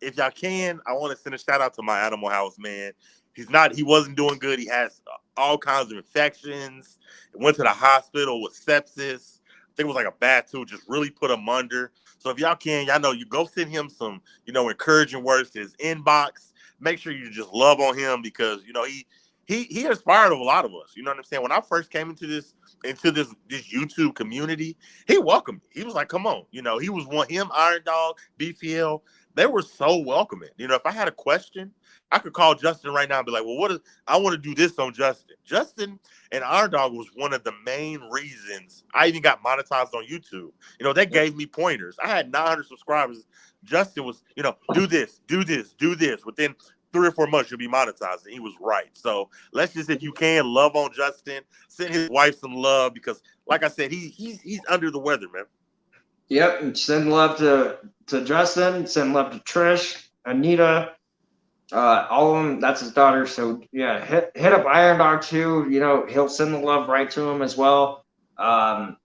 S2: If y'all can, I want to send a shout out to my animal house, man. He wasn't doing good. He has all kinds of infections. Went to the hospital with sepsis. I think it was like a bad tooth, just really put him under. So if y'all can, y'all know, you go send him some, encouraging words to his inbox. Make sure you just love on him because, he inspired a lot of us. You know what I'm saying? When I first came into this YouTube community, he welcomed me. He was like, come on. He was him, Iron Dog, BPL. They were so welcoming. If I had a question, I could call Justin right now and be like, well, I want to do this on Justin. Justin and Iron Dog was one of the main reasons I even got monetized on YouTube. They gave me pointers. I had 900 subscribers. Justin was, do this. Within 3 or 4 months, you'll be monetized. And he was right. So let's just, if you can, love on Justin. Send his wife some love because, like I said, he's under the weather, man.
S1: Yep. And send love to Justin. Send love to Trish, Anita, all of them. That's his daughter. So yeah, hit up Iron Dog too. He'll send the love right to him as well.
S2: Now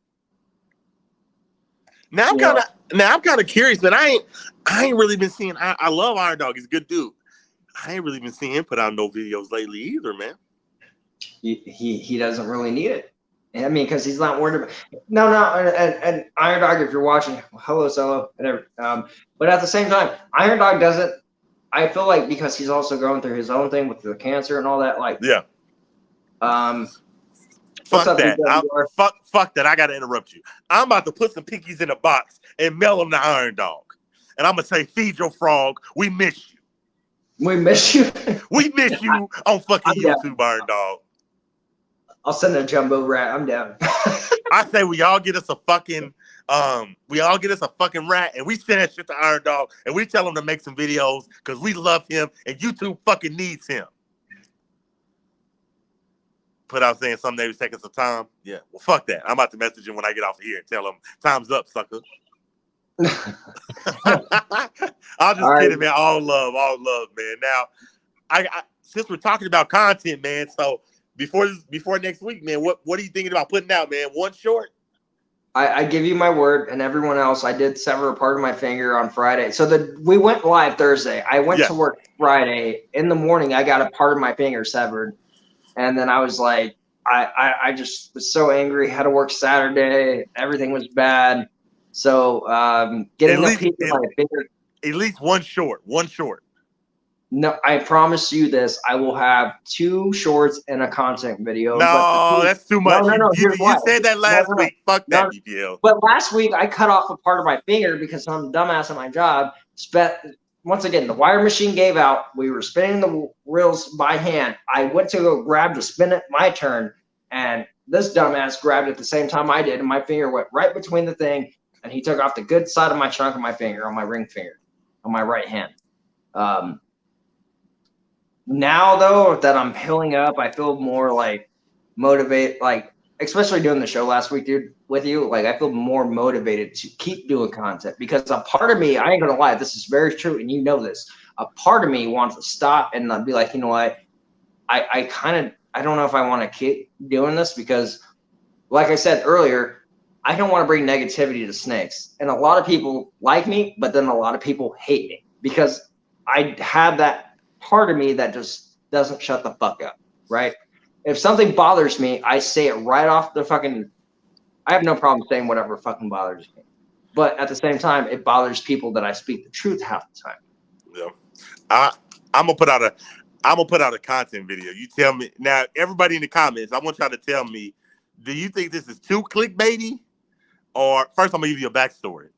S2: I'm kind of curious, but I ain't really been seeing. I love Iron Dog. He's a good dude. I ain't really been seeing him put out no videos lately either, man.
S1: He doesn't really need it. I mean, because he's not worried about. No, and Iron Dog, if you're watching, hello, Solo. But at the same time, Iron Dog doesn't. I feel like because he's also going through his own thing with the cancer and all that. Like,
S2: yeah. Fuck that. Fuck that. I gotta interrupt you. I'm about to put some pinkies in a box and mail them to Iron Dog, and I'm gonna say, feed your frog. We miss you.
S1: We miss you.
S2: We miss you on fucking YouTube, Iron Dog.
S1: I'll send a jumbo rat. I'm down.
S2: I say we all get us a fucking rat and we send that shit to Iron Dog and we tell him to make some videos because we love him and YouTube fucking needs him. Put out saying something that was taking some time. Yeah, well, fuck that. I'm about to message him when I get off of here and tell him time's up, sucker. I'll just kidding, man. All love, man. Now, I since we're talking about content, man. So before next week, man, what are you thinking about putting out, man? One short.
S1: I give you my word, and everyone else. I did sever a part of my finger on Friday. So we went live Thursday. I went to work Friday in the morning. I got a part of my finger severed, and then I was like, I just was so angry. Had to work Saturday. Everything was bad. So getting a piece of my finger.
S2: At least one short.
S1: No, I promise you this. I will have 2 shorts and a content video. But
S2: No, that's too
S1: no,
S2: much.
S1: no, no. Here's
S2: You
S1: why.
S2: said that
S1: No,
S2: last
S1: no, no.
S2: week. Fuck that,
S1: No,
S2: BPL.
S1: but last week I cut off a part of my finger because some dumbass at my job once again, the wire machine gave out. We were spinning the reels by hand. I went to go grab to spin it my turn, and this dumbass grabbed it at the same time I did, and my finger went right between the thing, and he took off the good side of my chunk of my finger on my ring finger on my right hand. Now though that I'm healing up, I feel more like motivated, like especially doing the show last week, dude, with you. Like I feel more motivated to keep doing content because a part of me, I ain't gonna lie, this is very true, and you know this. A part of me wants to stop and be like, you know what? I don't know if I want to keep doing this because, like I said earlier, I don't want to bring negativity to snakes, and a lot of people like me, but then a lot of people hate me because I have that part of me that just doesn't shut the fuck up, right? If something bothers me, I say it right off the fucking. I have no problem saying whatever fucking bothers me, but at the same time, it bothers people that I speak the truth half the time.
S2: Yeah, I'm gonna put out a content video. You tell me now, everybody in the comments. I want y'all to tell me, do you think this is too clickbaity, or first I'm gonna give you a backstory.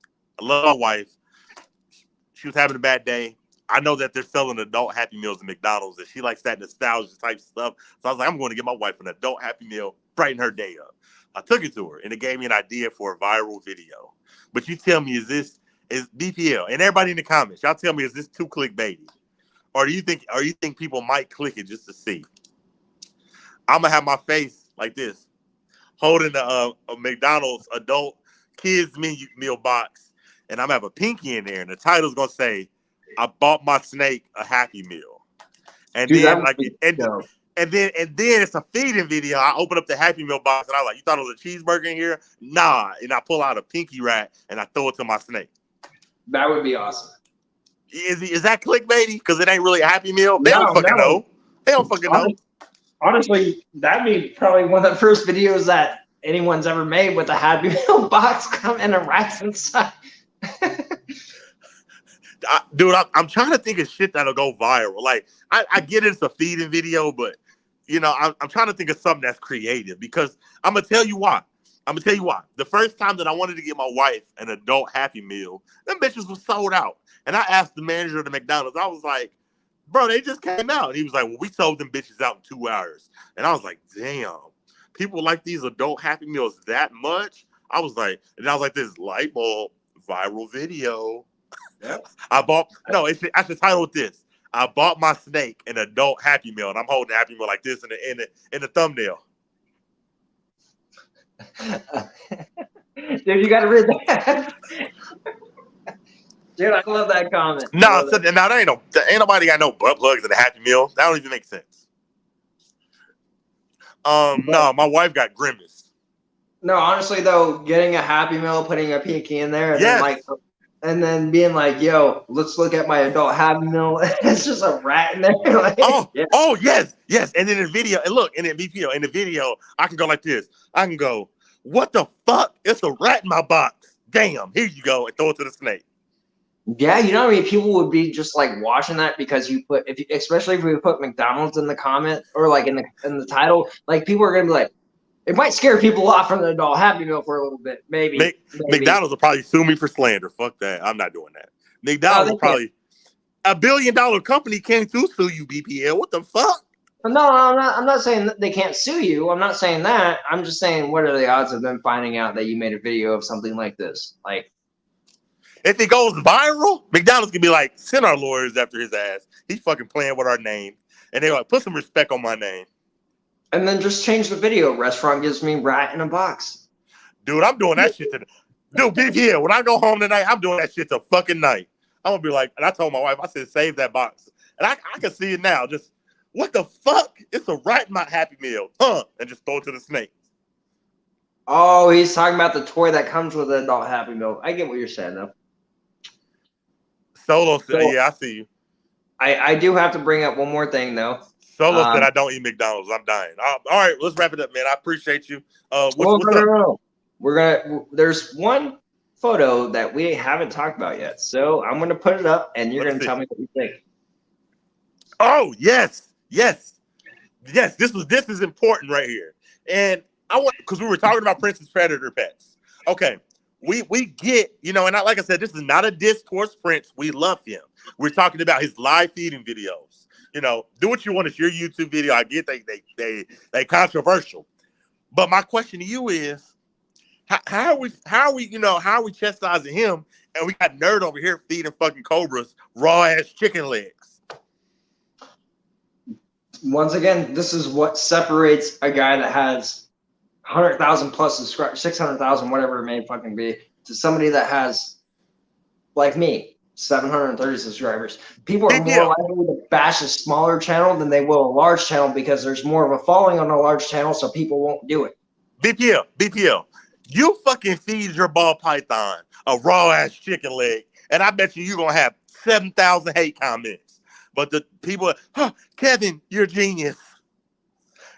S2: I love my wife. She was having a bad day. I know that they're selling adult Happy Meals at McDonald's, and she likes that nostalgia type stuff. So I was like, I'm going to get my wife an adult Happy Meal, brighten her day up. I took it to her, and it gave me an idea for a viral video. But you tell me, is BPL and everybody in the comments? Y'all tell me, is this too clickbaity, or do you think people might click it just to see? I'm gonna have my face like this, holding a McDonald's adult kids meal box, and I'm gonna have a pinky in there, and the title's gonna say, I bought my snake a Happy Meal. And
S1: Dude,
S2: then and then it's a feeding video. I open up the Happy Meal box and I was like, you thought it was a cheeseburger in here? Nah. And I pull out a pinky rat and I throw it to my snake.
S1: That would be awesome.
S2: Is that clickbaity? Because it ain't really a Happy Meal. They
S1: No,
S2: don't fucking know. They don't fucking know.
S1: Honestly, that'd be probably one of the first videos that anyone's ever made with a Happy Meal box come and a rat inside.
S2: Dude, I'm trying to think of shit that'll go viral. Like, I get it's a feeding video, but, you know, I'm trying to think of something that's creative because I'm going to tell you why. The first time that I wanted to get my wife an adult Happy Meal, them bitches was sold out. And I asked the manager of the McDonald's, I was like, bro, they just came out. And he was like, well, we sold them bitches out in 2 hours. And I was like, damn, people like these adult Happy Meals that much? I was like, this light bulb viral video. Yep. I should title it this. I bought my snake an adult Happy Meal, and I'm holding the Happy Meal like this in the thumbnail.
S1: Dude, you got to read that. Dude, I love that comment.
S2: Now there ain't nobody got no butt plugs in a Happy Meal. That don't even make sense. No, my wife got Grimace.
S1: No, honestly though, getting a Happy Meal, putting a pinky in there, and then being like, yo, let's look at my adult Happy Meal. It's just a rat in there. Like,
S2: oh, yes. And then in the video, and look, in the BPO, in the video, I can go like this. I can go, what the fuck? It's a rat in my box. Damn, here you go, and throw it to the snake.
S1: Yeah, you know what I mean? People would be just like watching that because especially if we put McDonald's in the comment or like in the title, like people are gonna be like, it might scare people off from the adult Happy Meal for a little bit, maybe.
S2: McDonald's will probably sue me for slander. Fuck that. I'm not doing that. McDonald's will probably $1 billion company can't sue you, BPL. What the fuck?
S1: No, I'm not saying that they can't sue you. I'm not saying that. I'm just saying, what are the odds of them finding out that you made a video of something like this? Like,
S2: if it goes viral, McDonald's can be like, send our lawyers after his ass. He's fucking playing with our name. And they're like, put some respect on my name.
S1: And then just change the video. Restaurant gives me rat in a box.
S2: Dude, I'm doing that shit Dude, BPL, when I go home tonight, I'm doing that shit till fucking night. I'm going to be like, and I told my wife, I said, save that box. And I can see it now. Just, what the fuck? It's a rat in my Happy Meal. And just throw it to the snake.
S1: Oh, he's talking about the toy that comes with an adult Happy Meal. I get what you're saying, though.
S2: Solo said, yeah, I see you.
S1: I do have to bring up one more thing, though.
S2: Solo said, I don't eat McDonald's. I'm dying. All right, let's wrap it up, man. I appreciate you. What's up?
S1: No. There's one photo that we haven't talked about yet. So I'm going to put it up, and you're going to tell me what you think.
S2: Oh yes, yes, yes. This is important right here, and I want because we were talking about Prince's predator pets. Okay, we get and like I said, this is not a diss towards Prince. We love him. We're talking about his live feeding videos. Do what you want. It's your YouTube video. I get they controversial, but my question to you is, how are we chastising him, and we got Nerd over here feeding fucking cobras raw ass chicken legs?
S1: Once again, this is what separates a guy that has 100,000 plus subscribers, 600,000, whatever it may fucking be, to somebody that has, like me, 730 subscribers. People are more likely to bash a smaller channel than they will a large channel because there's more of a following on a large channel, so people won't do it.
S2: BPL, you fucking feed your ball python a raw ass chicken leg, and I bet you're gonna have 7,000 hate comments. But the people, Kevin, you're genius.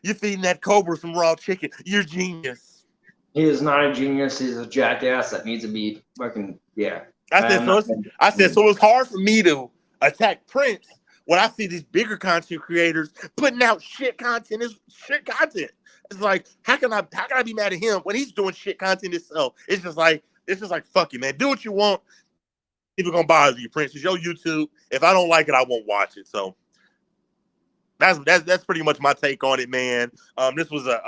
S2: You're feeding that cobra some raw chicken. You're genius.
S1: He is not a genius. He's a jackass that needs to be fucking, yeah.
S2: I said, so it's hard for me to attack Prince when I see these bigger content creators putting out shit content. It's like, how can I be mad at him when he's doing shit content himself? It's just like, fuck you, man. Do what you want. If it's gonna bother you, Prince, it's your YouTube. If I don't like it, I won't watch it. So that's pretty much my take on it, man. This was a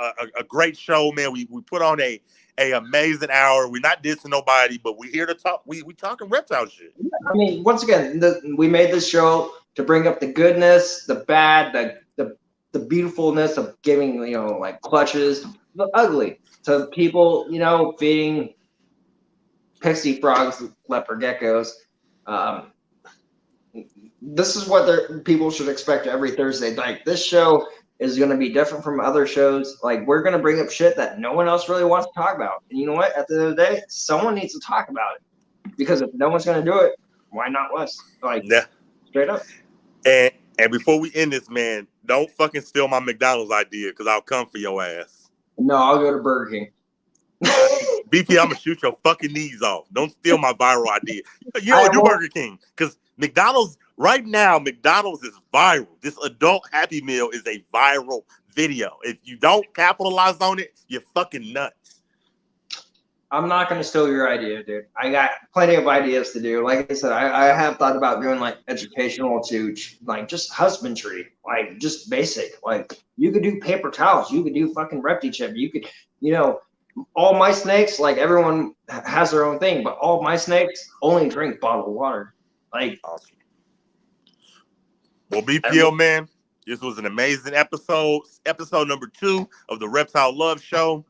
S2: great show, man. We put on a amazing hour. We're not dissing nobody, but we're here to talk. We talking reptile shit.
S1: I mean, once again, we made this show to bring up the goodness, the bad, the beautifulness of giving, like clutches, the ugly to people, feeding pixie frogs, leopard geckos. This is what people should expect every Thursday. Like, this show is going to be different from other shows. Like, we're going to bring up shit that no one else really wants to talk about. And you know what? At the end of the day, someone needs to talk about it. Because if no one's going to do it, why not us? Like, yeah. Straight up.
S2: And before we end this, man, don't fucking steal my McDonald's idea, because I'll come for your ass.
S1: No, I'll go to Burger King.
S2: BP, I'm going to shoot your fucking knees off. Don't steal my viral idea. You know what? Do Burger King. Because McDonald's, right now, McDonald's is viral. This adult Happy Meal is a viral video. If you don't capitalize on it, you're fucking nuts.
S1: I'm not going to steal your idea, dude. I got plenty of ideas to do. Like I said, I have thought about doing like educational to like just husbandry, like just basic. Like, you could do paper towels. You could do fucking Reptile chip. You could, all my snakes, like, everyone has their own thing, but all my snakes only drink bottled water. Like, awesome.
S2: Well, BPL, man, this was an amazing episode. Episode number 2 of the Reptile Love Show.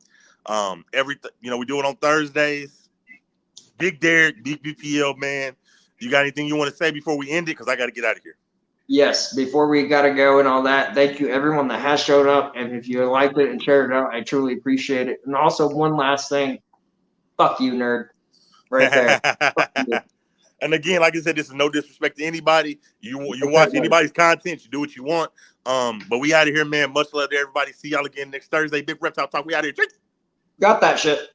S2: We do it on Thursdays. Big Derek, big BPL, man. You got anything you want to say before we end it? Because I got to get out of here.
S1: Yes, before we got to go and all that, thank you everyone that has showed up. And if you liked it and shared it out, I truly appreciate it. And also, one last thing. Fuck you, nerd. Right there. Fuck you.
S2: And again, like I said, this is no disrespect to anybody. You watch anybody's content, you do what you want. But we out of here, man. Much love to everybody. See y'all again next Thursday. Big Reptile Talk. We out of here.
S1: Got that shit.